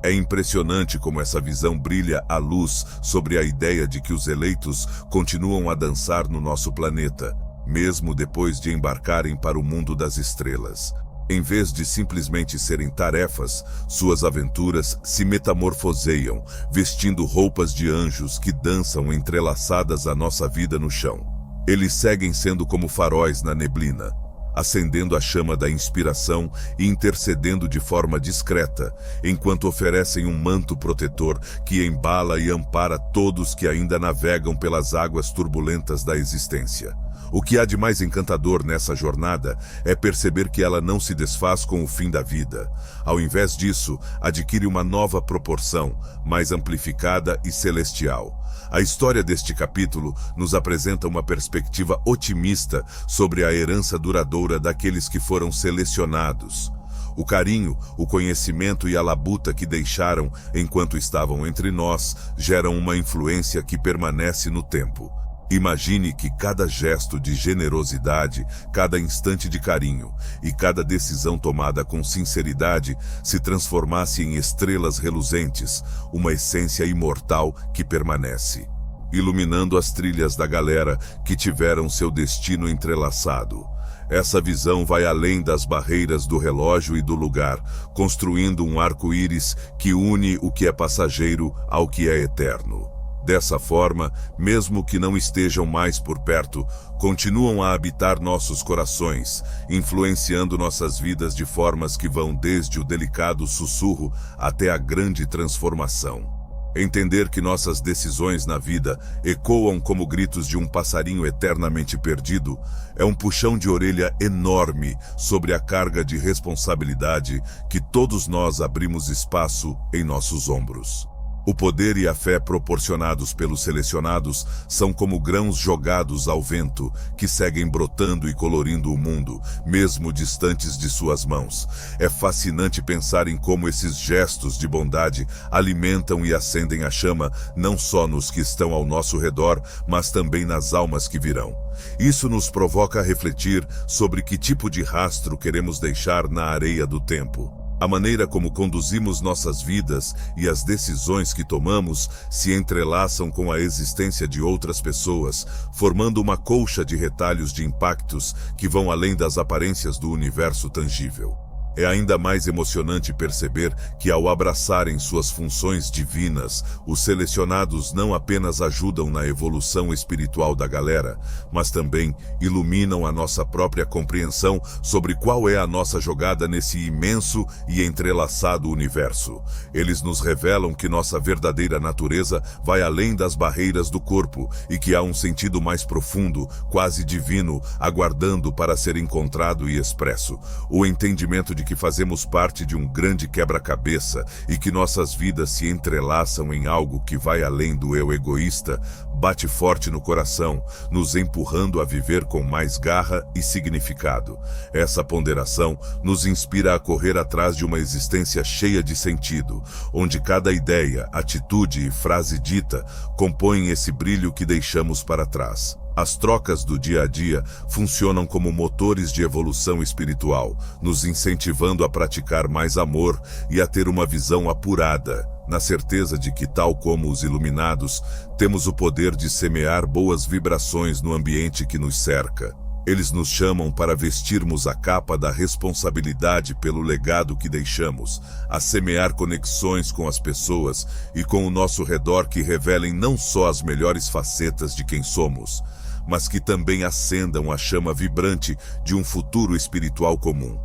É impressionante como essa visão brilha a luz sobre a ideia de que os eleitos continuam a dançar no nosso planeta, mesmo depois de embarcarem para o mundo das estrelas. Em vez de simplesmente serem tarefas, suas aventuras se metamorfoseiam, vestindo roupas de anjos que dançam entrelaçadas à nossa vida no chão. Eles seguem sendo como faróis na neblina, acendendo a chama da inspiração e intercedendo de forma discreta, enquanto oferecem um manto protetor que embala e ampara todos que ainda navegam pelas águas turbulentas da existência. O que há de mais encantador nessa jornada é perceber que ela não se desfaz com o fim da vida. Ao invés disso, adquire uma nova proporção, mais amplificada e celestial. A história deste capítulo nos apresenta uma perspectiva otimista sobre a herança duradoura daqueles que foram selecionados. O carinho, o conhecimento e a labuta que deixaram enquanto estavam entre nós geram uma influência que permanece no tempo. Imagine que cada gesto de generosidade, cada instante de carinho e cada decisão tomada com sinceridade se transformasse em estrelas reluzentes, uma essência imortal que permanece, iluminando as trilhas da galera que tiveram seu destino entrelaçado. Essa visão vai além das barreiras do relógio e do lugar, construindo um arco-íris que une o que é passageiro ao que é eterno. Dessa forma, mesmo que não estejam mais por perto, continuam a habitar nossos corações, influenciando nossas vidas de formas que vão desde o delicado sussurro até a grande transformação. Entender que nossas decisões na vida ecoam como gritos de um passarinho eternamente perdido é um puxão de orelha enorme sobre a carga de responsabilidade que todos nós abrimos espaço em nossos ombros. O poder e a fé proporcionados pelos selecionados são como grãos jogados ao vento, que seguem brotando e colorindo o mundo, mesmo distantes de suas mãos. É fascinante pensar em como esses gestos de bondade alimentam e acendem a chama, não só nos que estão ao nosso redor, mas também nas almas que virão. Isso nos provoca a refletir sobre que tipo de rastro queremos deixar na areia do tempo. A maneira como conduzimos nossas vidas e as decisões que tomamos se entrelaçam com a existência de outras pessoas, formando uma colcha de retalhos de impactos que vão além das aparências do universo tangível. É ainda mais emocionante perceber que, ao abraçarem suas funções divinas, os selecionados não apenas ajudam na evolução espiritual da galera, mas também iluminam a nossa própria compreensão sobre qual é a nossa jogada nesse imenso e entrelaçado universo. Eles nos revelam que nossa verdadeira natureza vai além das barreiras do corpo e que há um sentido mais profundo, quase divino, aguardando para ser encontrado e expresso. O entendimento de que fazemos parte de um grande quebra-cabeça e que nossas vidas se entrelaçam em algo que vai além do eu egoísta, bate forte no coração, nos empurrando a viver com mais garra e significado. Essa ponderação nos inspira a correr atrás de uma existência cheia de sentido, onde cada ideia, atitude e frase dita compõem esse brilho que deixamos para trás. As trocas do dia a dia funcionam como motores de evolução espiritual, nos incentivando a praticar mais amor e a ter uma visão apurada, na certeza de que, tal como os iluminados, temos o poder de semear boas vibrações no ambiente que nos cerca. Eles nos chamam para vestirmos a capa da responsabilidade pelo legado que deixamos, a semear conexões com as pessoas e com o nosso redor que revelem não só as melhores facetas de quem somos, mas que também acendam a chama vibrante de um futuro espiritual comum.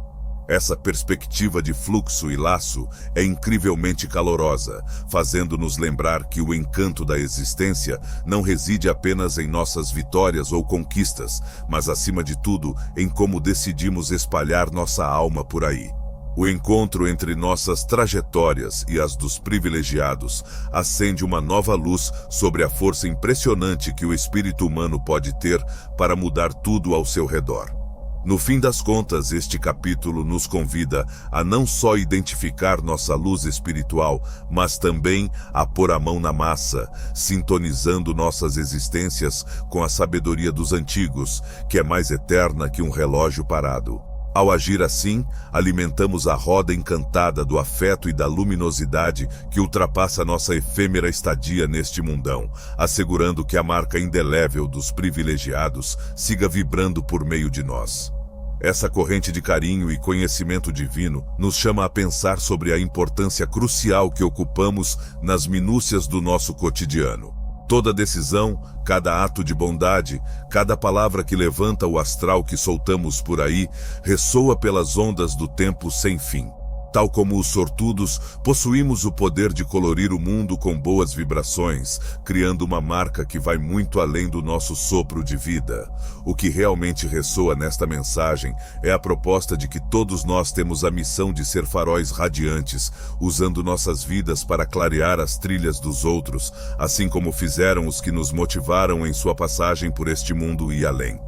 Essa perspectiva de fluxo e laço é incrivelmente calorosa, fazendo-nos lembrar que o encanto da existência não reside apenas em nossas vitórias ou conquistas, mas acima de tudo em como decidimos espalhar nossa alma por aí. O encontro entre nossas trajetórias e as dos privilegiados acende uma nova luz sobre a força impressionante que o espírito humano pode ter para mudar tudo ao seu redor. No fim das contas, este capítulo nos convida a não só identificar nossa luz espiritual, mas também a pôr a mão na massa, sintonizando nossas existências com a sabedoria dos antigos, que é mais eterna que um relógio parado. Ao agir assim, alimentamos a roda encantada do afeto e da luminosidade que ultrapassa nossa efêmera estadia neste mundão, assegurando que a marca indelével dos privilegiados siga vibrando por meio de nós. Essa corrente de carinho e conhecimento divino nos chama a pensar sobre a importância crucial que ocupamos nas minúcias do nosso cotidiano. Toda decisão, cada ato de bondade, cada palavra que levanta o astral que soltamos por aí, ressoa pelas ondas do tempo sem fim. Tal como os sortudos, possuímos o poder de colorir o mundo com boas vibrações, criando uma marca que vai muito além do nosso sopro de vida. O que realmente ressoa nesta mensagem é a proposta de que todos nós temos a missão de ser faróis radiantes, usando nossas vidas para clarear as trilhas dos outros, assim como fizeram os que nos motivaram em sua passagem por este mundo e além.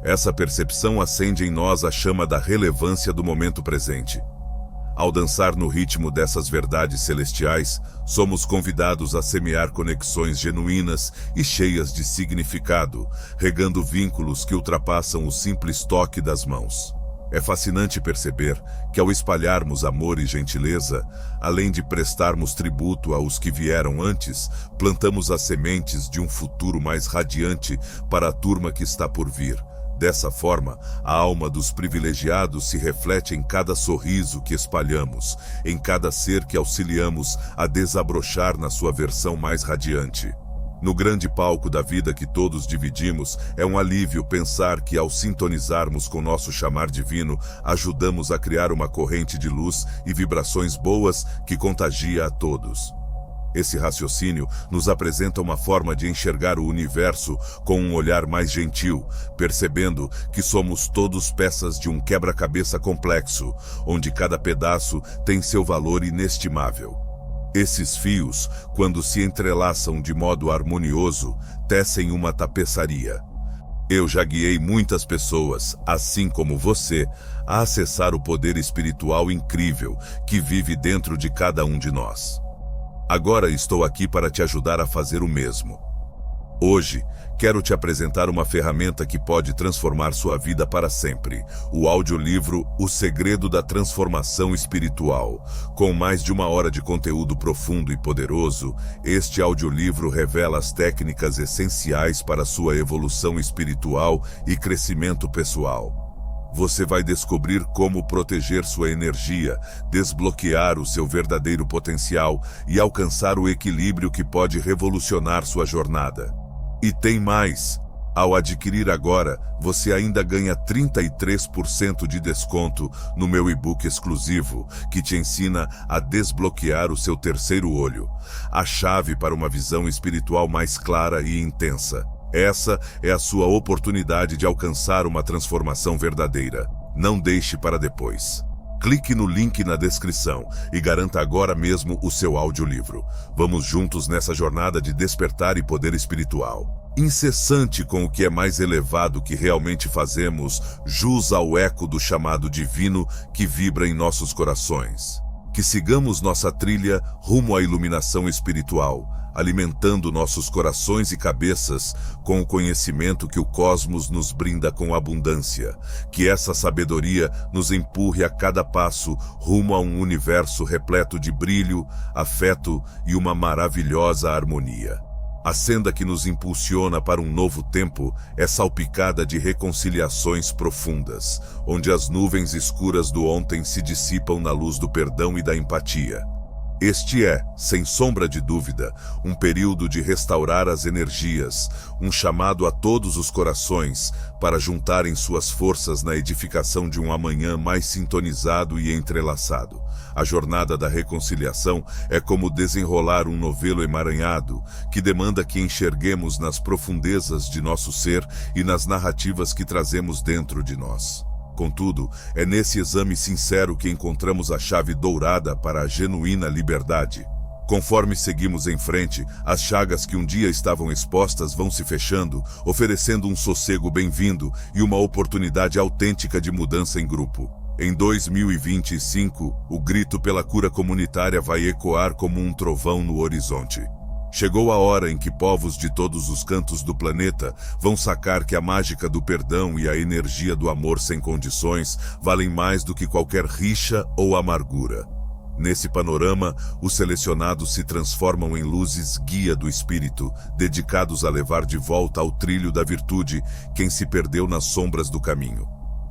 Essa percepção acende em nós a chama da relevância do momento presente. Ao dançar no ritmo dessas verdades celestiais, somos convidados a semear conexões genuínas e cheias de significado, regando vínculos que ultrapassam o simples toque das mãos. É fascinante perceber que, ao espalharmos amor e gentileza, além de prestarmos tributo aos que vieram antes, plantamos as sementes de um futuro mais radiante para a turma que está por vir, Dessa forma, a alma dos privilegiados se reflete em cada sorriso que espalhamos, em cada ser que auxiliamos a desabrochar na sua versão mais radiante. No grande palco da vida que todos dividimos, é um alívio pensar que, ao sintonizarmos com nosso chamar divino, ajudamos a criar uma corrente de luz e vibrações boas que contagia a todos. Esse raciocínio nos apresenta uma forma de enxergar o universo com um olhar mais gentil, percebendo que somos todos peças de um quebra-cabeça complexo, onde cada pedaço tem seu valor inestimável. Esses fios, quando se entrelaçam de modo harmonioso, tecem uma tapeçaria. Eu já guiei muitas pessoas, assim como você, a acessar o poder espiritual incrível que vive dentro de cada um de nós. Agora estou aqui para te ajudar a fazer o mesmo. Hoje, quero te apresentar uma ferramenta que pode transformar sua vida para sempre. O audiolivro O Segredo da Transformação Espiritual. Com mais de 1 hora de conteúdo profundo e poderoso, este audiolivro revela as técnicas essenciais para sua evolução espiritual e crescimento pessoal. Você vai descobrir como proteger sua energia, desbloquear o seu verdadeiro potencial e alcançar o equilíbrio que pode revolucionar sua jornada. E tem mais! Ao adquirir agora, você ainda ganha 33% de desconto no meu e-book exclusivo, que te ensina a desbloquear o seu terceiro olho, a chave para uma visão espiritual mais clara e intensa. Essa é a sua oportunidade de alcançar uma transformação verdadeira. Não deixe para depois. Clique no link na descrição e garanta agora mesmo o seu audiolivro. Vamos juntos nessa jornada de despertar e poder espiritual. Incessante com o que é mais elevado que realmente fazemos, jus ao eco do chamado divino que vibra em nossos corações. Que sigamos nossa trilha rumo à iluminação espiritual, alimentando nossos corações e cabeças com o conhecimento que o cosmos nos brinda com abundância. Que essa sabedoria nos empurre a cada passo rumo a um universo repleto de brilho, afeto e uma maravilhosa harmonia. A senda que nos impulsiona para um novo tempo é salpicada de reconciliações profundas, onde as nuvens escuras do ontem se dissipam na luz do perdão e da empatia. Este é, sem sombra de dúvida, um período de restaurar as energias, um chamado a todos os corações para juntarem suas forças na edificação de um amanhã mais sintonizado e entrelaçado. A jornada da reconciliação é como desenrolar um novelo emaranhado, que demanda que enxerguemos nas profundezas de nosso ser e nas narrativas que trazemos dentro de nós. Contudo, é nesse exame sincero que encontramos a chave dourada para a genuína liberdade. Conforme seguimos em frente, as chagas que um dia estavam expostas vão se fechando, oferecendo um sossego bem-vindo e uma oportunidade autêntica de mudança em grupo. Em 2025, o grito pela cura comunitária vai ecoar como um trovão no horizonte. Chegou a hora em que povos de todos os cantos do planeta vão sacar que a mágica do perdão e a energia do amor sem condições valem mais do que qualquer rixa ou amargura. Nesse panorama, os selecionados se transformam em luzes guia do espírito, dedicados a levar de volta ao trilho da virtude quem se perdeu nas sombras do caminho.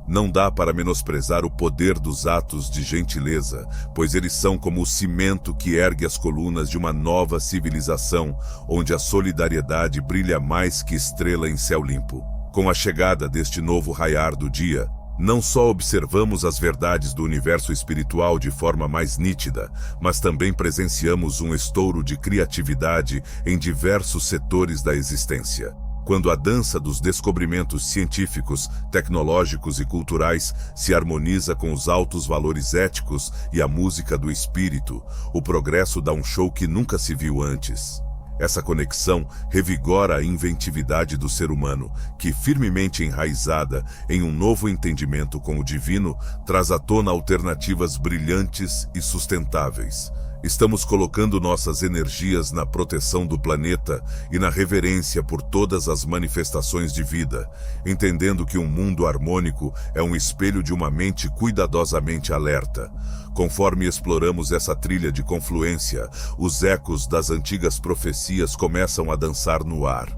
Não dá para menosprezar o poder dos atos de gentileza, pois eles são como o cimento que ergue as colunas de uma nova civilização, onde a solidariedade brilha mais que estrela em céu limpo. Com a chegada deste novo raiar do dia, não só observamos as verdades do universo espiritual de forma mais nítida, mas também presenciamos um estouro de criatividade em diversos setores da existência. Quando a dança dos descobrimentos científicos, tecnológicos e culturais se harmoniza com os altos valores éticos e a música do espírito, o progresso dá um show que nunca se viu antes. Essa conexão revigora a inventividade do ser humano, que, firmemente enraizada em um novo entendimento com o divino, traz à tona alternativas brilhantes e sustentáveis. Estamos colocando nossas energias na proteção do planeta e na reverência por todas as manifestações de vida, entendendo que um mundo harmônico é um espelho de uma mente cuidadosamente alerta. Conforme exploramos essa trilha de confluência, os ecos das antigas profecias começam a dançar no ar.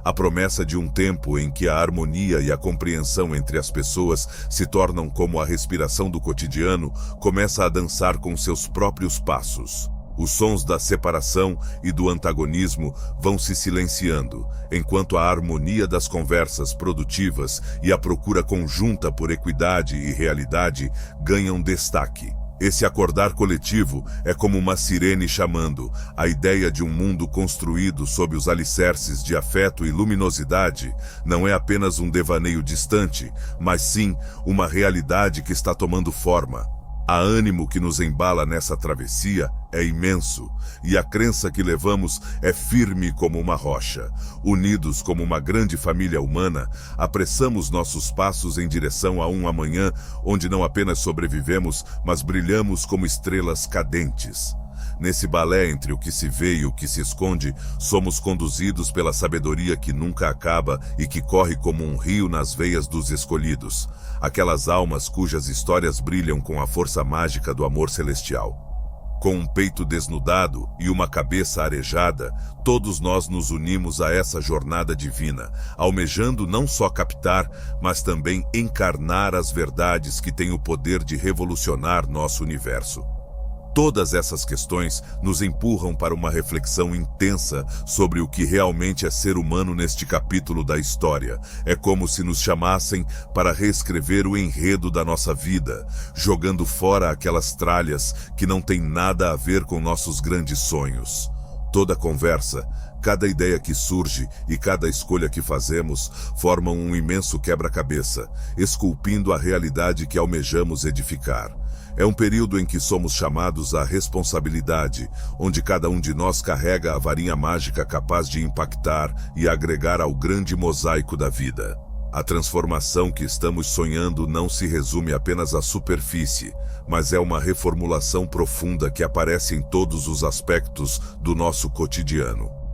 a promessa de um tempo em que a harmonia e a compreensão entre as pessoas se tornam como a respiração do cotidiano, começa a dançar com seus próprios passos. Os sons da separação e do antagonismo vão se silenciando, enquanto a harmonia das conversas produtivas e a procura conjunta por equidade e realidade ganham destaque. Esse acordar coletivo é como uma sirene chamando. A ideia de um mundo construído sob os alicerces de afeto e luminosidade não é apenas um devaneio distante, mas sim uma realidade que está tomando forma. A ânimo que nos embala nessa travessia é imenso, e a crença que levamos é firme como uma rocha. Unidos como uma grande família humana, apressamos nossos passos em direção a um amanhã onde não apenas sobrevivemos, mas brilhamos como estrelas cadentes. Nesse balé entre o que se vê e o que se esconde, somos conduzidos pela sabedoria que nunca acaba e que corre como um rio nas veias dos escolhidos, aquelas almas cujas histórias brilham com a força mágica do amor celestial. Com um peito desnudado e uma cabeça arejada, todos nós nos unimos a essa jornada divina, almejando não só captar, mas também encarnar as verdades que têm o poder de revolucionar nosso universo. Todas essas questões nos empurram para uma reflexão intensa sobre o que realmente é ser humano neste capítulo da história. É como se nos chamassem para reescrever o enredo da nossa vida, jogando fora aquelas tralhas que não têm nada a ver com nossos grandes sonhos. Toda conversa, cada ideia que surge e cada escolha que fazemos formam um imenso quebra-cabeça, esculpindo a realidade que almejamos edificar. É um período em que somos chamados à responsabilidade, onde cada um de nós carrega a varinha mágica capaz de impactar e agregar ao grande mosaico da vida. A transformação que estamos sonhando não se resume apenas à superfície, mas é uma reformulação profunda que aparece em todos os aspectos do nosso cotidiano.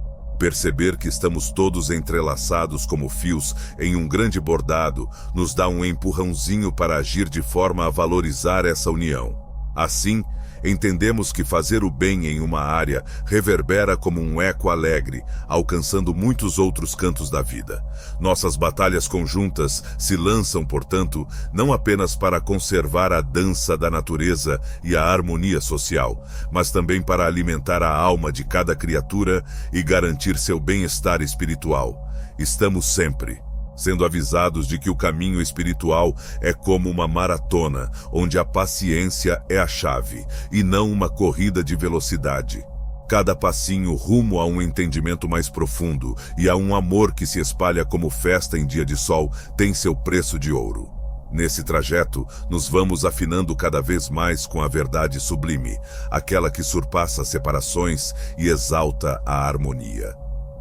Perceber que estamos todos entrelaçados como fios em um grande bordado nos dá um empurrãozinho para agir de forma a valorizar essa união. Assim, entendemos que fazer o bem em uma área reverbera como um eco alegre, alcançando muitos outros cantos da vida. Nossas batalhas conjuntas se lançam, portanto, não apenas para conservar a dança da natureza e a harmonia social, mas também para alimentar a alma de cada criatura e garantir seu bem-estar espiritual. Estamos sempre sendo avisados de que o caminho espiritual é como uma maratona, onde a paciência é a chave, e não uma corrida de velocidade. Cada passinho rumo a um entendimento mais profundo e a um amor que se espalha como festa em dia de sol tem seu preço de ouro. Nesse trajeto, nos vamos afinando cada vez mais com a verdade sublime, aquela que surpassa separações e exalta a harmonia.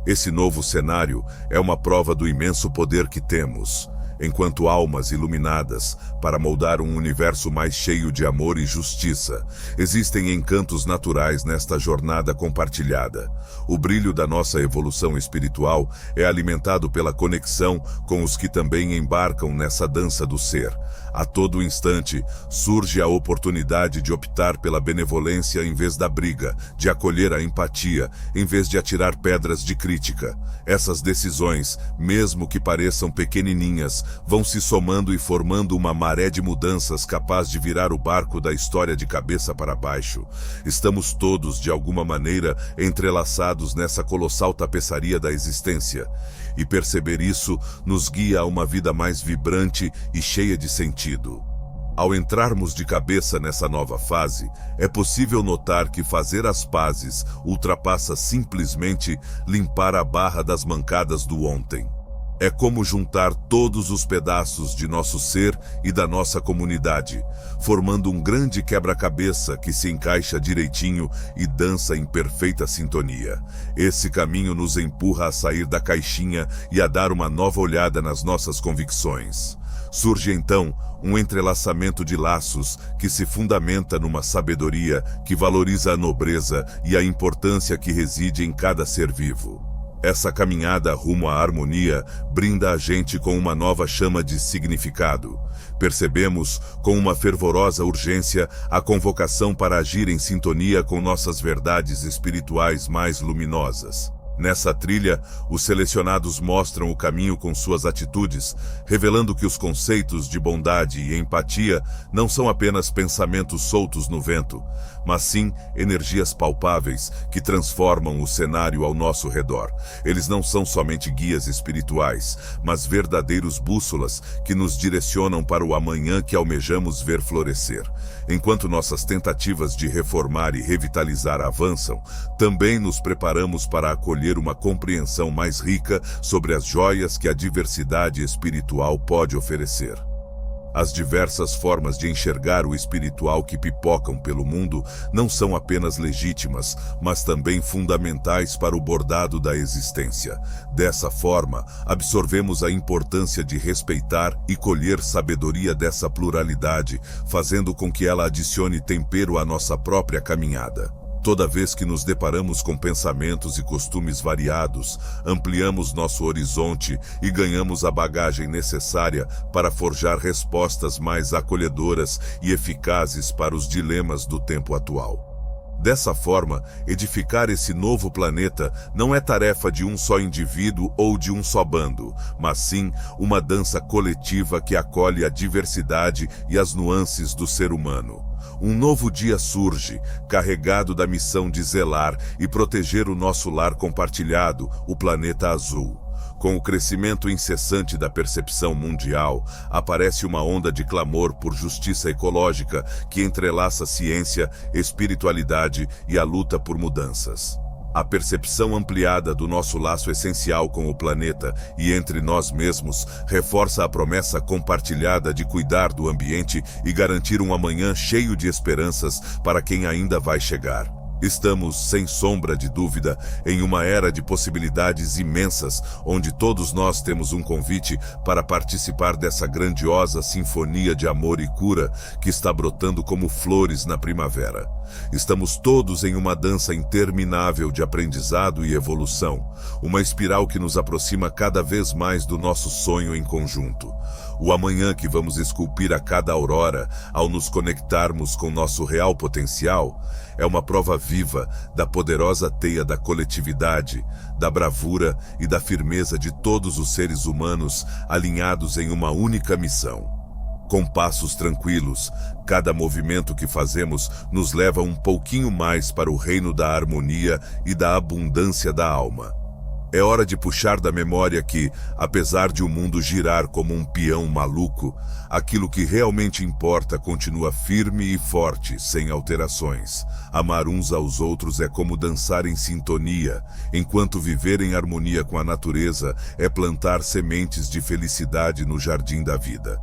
Esse novo cenário é uma prova do imenso poder que temos, enquanto almas iluminadas, para moldar um universo mais cheio de amor e justiça. Existem encantos naturais nesta jornada compartilhada. O brilho da nossa evolução espiritual é alimentado pela conexão com os que também embarcam nessa dança do ser. A todo instante, surge a oportunidade de optar pela benevolência em vez da briga, de acolher a empatia, em vez de atirar pedras de crítica. Essas decisões, mesmo que pareçam pequenininhas, vão se somando e formando uma maré de mudanças capaz de virar o barco da história de cabeça para baixo. Estamos todos, de alguma maneira, entrelaçados nessa colossal tapeçaria da existência. E perceber isso nos guia a uma vida mais vibrante e cheia de sentido. Ao entrarmos de cabeça nessa nova fase, é possível notar que fazer as pazes ultrapassa simplesmente limpar a barra das mancadas do ontem. É como juntar todos os pedaços de nosso ser e da nossa comunidade, formando um grande quebra-cabeça que se encaixa direitinho e dança em perfeita sintonia. Esse caminho nos empurra a sair da caixinha e a dar uma nova olhada nas nossas convicções. Surge então um entrelaçamento de laços que se fundamenta numa sabedoria que valoriza a nobreza e a importância que reside em cada ser vivo. Essa caminhada rumo à harmonia brinda a gente com uma nova chama de significado. Percebemos, com uma fervorosa urgência, a convocação para agir em sintonia com nossas verdades espirituais mais luminosas. Nessa trilha, os selecionados mostram o caminho com suas atitudes, revelando que os conceitos de bondade e empatia não são apenas pensamentos soltos no vento, mas sim energias palpáveis que transformam o cenário ao nosso redor. Eles não são somente guias espirituais, mas verdadeiros bússolas que nos direcionam para o amanhã que almejamos ver florescer. Enquanto nossas tentativas de reformar e revitalizar avançam, também nos preparamos para acolher uma compreensão mais rica sobre as joias que a diversidade espiritual pode oferecer. As diversas formas de enxergar o espiritual que pipocam pelo mundo não são apenas legítimas, mas também fundamentais para o bordado da existência. Dessa forma, absorvemos a importância de respeitar e colher sabedoria dessa pluralidade, fazendo com que ela adicione tempero à nossa própria caminhada. Toda vez que nos deparamos com pensamentos e costumes variados, ampliamos nosso horizonte e ganhamos a bagagem necessária para forjar respostas mais acolhedoras e eficazes para os dilemas do tempo atual. Dessa forma, edificar esse novo planeta não é tarefa de um só indivíduo ou de um só bando, mas sim uma dança coletiva que acolhe a diversidade e as nuances do ser humano. Um novo dia surge, carregado da missão de zelar e proteger o nosso lar compartilhado, o planeta azul. Com o crescimento incessante da percepção mundial, aparece uma onda de clamor por justiça ecológica que entrelaça ciência, espiritualidade e a luta por mudanças. A percepção ampliada do nosso laço essencial com o planeta e entre nós mesmos reforça a promessa compartilhada de cuidar do ambiente e garantir um amanhã cheio de esperanças para quem ainda vai chegar. Estamos, sem sombra de dúvida, em uma era de possibilidades imensas, onde todos nós temos um convite para participar dessa grandiosa sinfonia de amor e cura que está brotando como flores na primavera. Estamos todos em uma dança interminável de aprendizado e evolução, uma espiral que nos aproxima cada vez mais do nosso sonho em conjunto. O amanhã que vamos esculpir a cada aurora, ao nos conectarmos com nosso real potencial, é uma prova viva da poderosa teia da coletividade, da bravura e da firmeza de todos os seres humanos alinhados em uma única missão. Com passos tranquilos, cada movimento que fazemos nos leva um pouquinho mais para o reino da harmonia e da abundância da alma. É hora de puxar da memória que, apesar de o mundo girar como um peão maluco, aquilo que realmente importa continua firme e forte, sem alterações. Amar uns aos outros é como dançar em sintonia, enquanto viver em harmonia com a natureza é plantar sementes de felicidade no jardim da vida.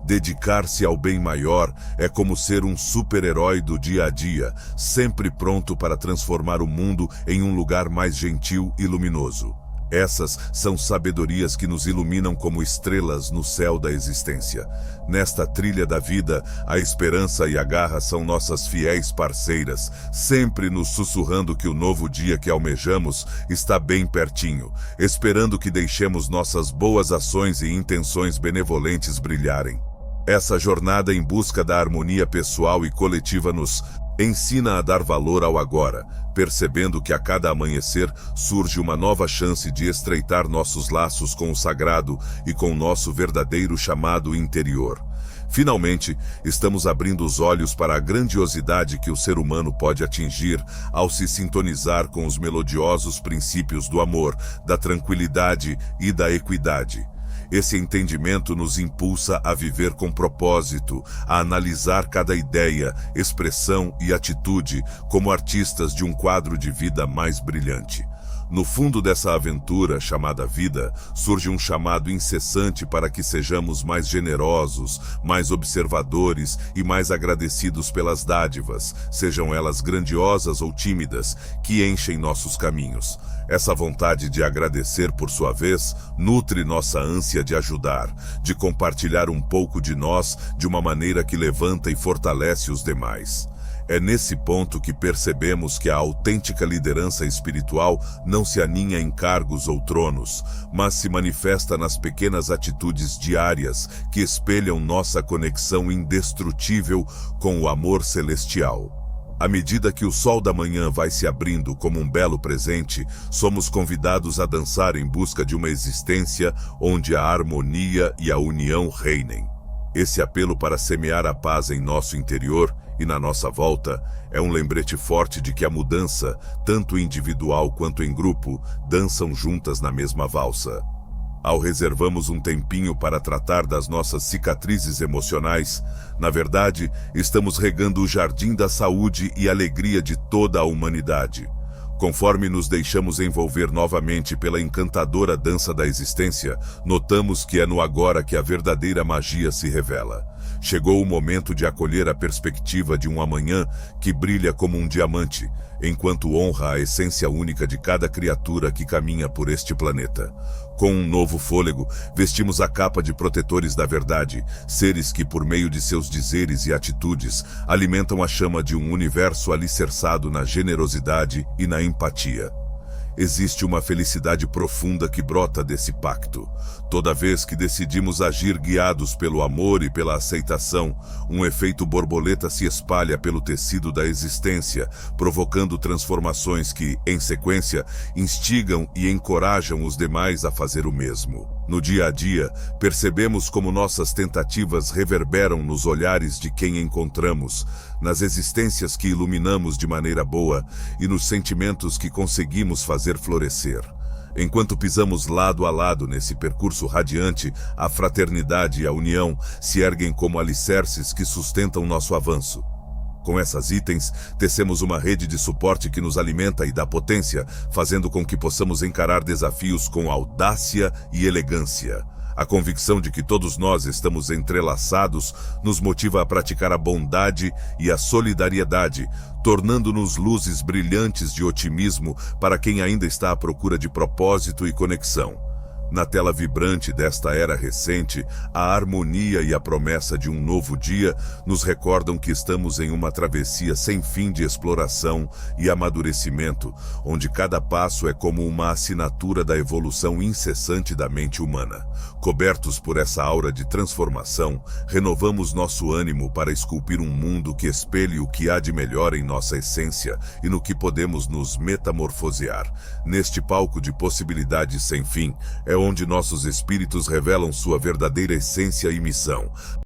Dedicar-se ao bem maior é como ser um super-herói do dia a dia, sempre pronto para transformar o mundo em um lugar mais gentil e luminoso. Essas são sabedorias que nos iluminam como estrelas no céu da existência. Nesta trilha da vida, a esperança e a garra são nossas fiéis parceiras, sempre nos sussurrando que o novo dia que almejamos está bem pertinho, esperando que deixemos nossas boas ações e intenções benevolentes brilharem. Essa jornada em busca da harmonia pessoal e coletiva nos ensina a dar valor ao agora, percebendo que a cada amanhecer surge uma nova chance de estreitar nossos laços com o sagrado e com nosso verdadeiro chamado interior. Finalmente, estamos abrindo os olhos para a grandiosidade que o ser humano pode atingir ao se sintonizar com os melodiosos princípios do amor, da tranquilidade e da equidade. Esse entendimento nos impulsa a viver com propósito, a analisar cada ideia, expressão e atitude como artistas de um quadro de vida mais brilhante. No fundo dessa aventura chamada vida, surge um chamado incessante para que sejamos mais generosos, mais observadores e mais agradecidos pelas dádivas, sejam elas grandiosas ou tímidas, que enchem nossos caminhos. Essa vontade de agradecer, por sua vez, nutre nossa ânsia de ajudar, de compartilhar um pouco de nós de uma maneira que levanta e fortalece os demais. É nesse ponto que percebemos que a autêntica liderança espiritual não se aninha em cargos ou tronos, mas se manifesta nas pequenas atitudes diárias que espelham nossa conexão indestrutível com o amor celestial. À medida que o sol da manhã vai se abrindo como um belo presente, somos convidados a dançar em busca de uma existência onde a harmonia e a união reinem. Esse apelo para semear a paz em nosso interior e na nossa volta é um lembrete forte de que a mudança, tanto individual quanto em grupo, dançam juntas na mesma valsa. Ao reservamos um tempinho para tratar das nossas cicatrizes emocionais, na verdade, estamos regando o jardim da saúde e alegria de toda a humanidade. Conforme nos deixamos envolver novamente pela encantadora dança da existência, notamos que é no agora que a verdadeira magia se revela. Chegou o momento de acolher a perspectiva de um amanhã que brilha como um diamante, enquanto honra a essência única de cada criatura que caminha por este planeta. Com um novo fôlego, vestimos a capa de protetores da verdade, seres que, por meio de seus dizeres e atitudes, alimentam a chama de um universo alicerçado na generosidade e na empatia. Existe uma felicidade profunda que brota desse pacto. Toda vez que decidimos agir guiados pelo amor e pela aceitação, um efeito borboleta se espalha pelo tecido da existência, provocando transformações que, em sequência, instigam e encorajam os demais a fazer o mesmo. No dia a dia, percebemos como nossas tentativas reverberam nos olhares de quem encontramos, nas existências que iluminamos de maneira boa e nos sentimentos que conseguimos fazer florescer. Enquanto pisamos lado a lado nesse percurso radiante, a fraternidade e a união se erguem como alicerces que sustentam nosso avanço. Com essas itens, tecemos uma rede de suporte que nos alimenta e dá potência, fazendo com que possamos encarar desafios com audácia e elegância. A convicção de que todos nós estamos entrelaçados nos motiva a praticar a bondade e a solidariedade, tornando-nos luzes brilhantes de otimismo para quem ainda está à procura de propósito e conexão. Na tela vibrante desta era recente, a harmonia e a promessa de um novo dia nos recordam que estamos em uma travessia sem fim de exploração e amadurecimento, onde cada passo é como uma assinatura da evolução incessante da mente humana. Cobertos por essa aura de transformação, renovamos nosso ânimo para esculpir um mundo que espelhe o que há de melhor em nossa essência e no que podemos nos metamorfosear. Neste palco de possibilidades sem fim, é onde nossos espíritos revelam sua verdadeira essência e missão.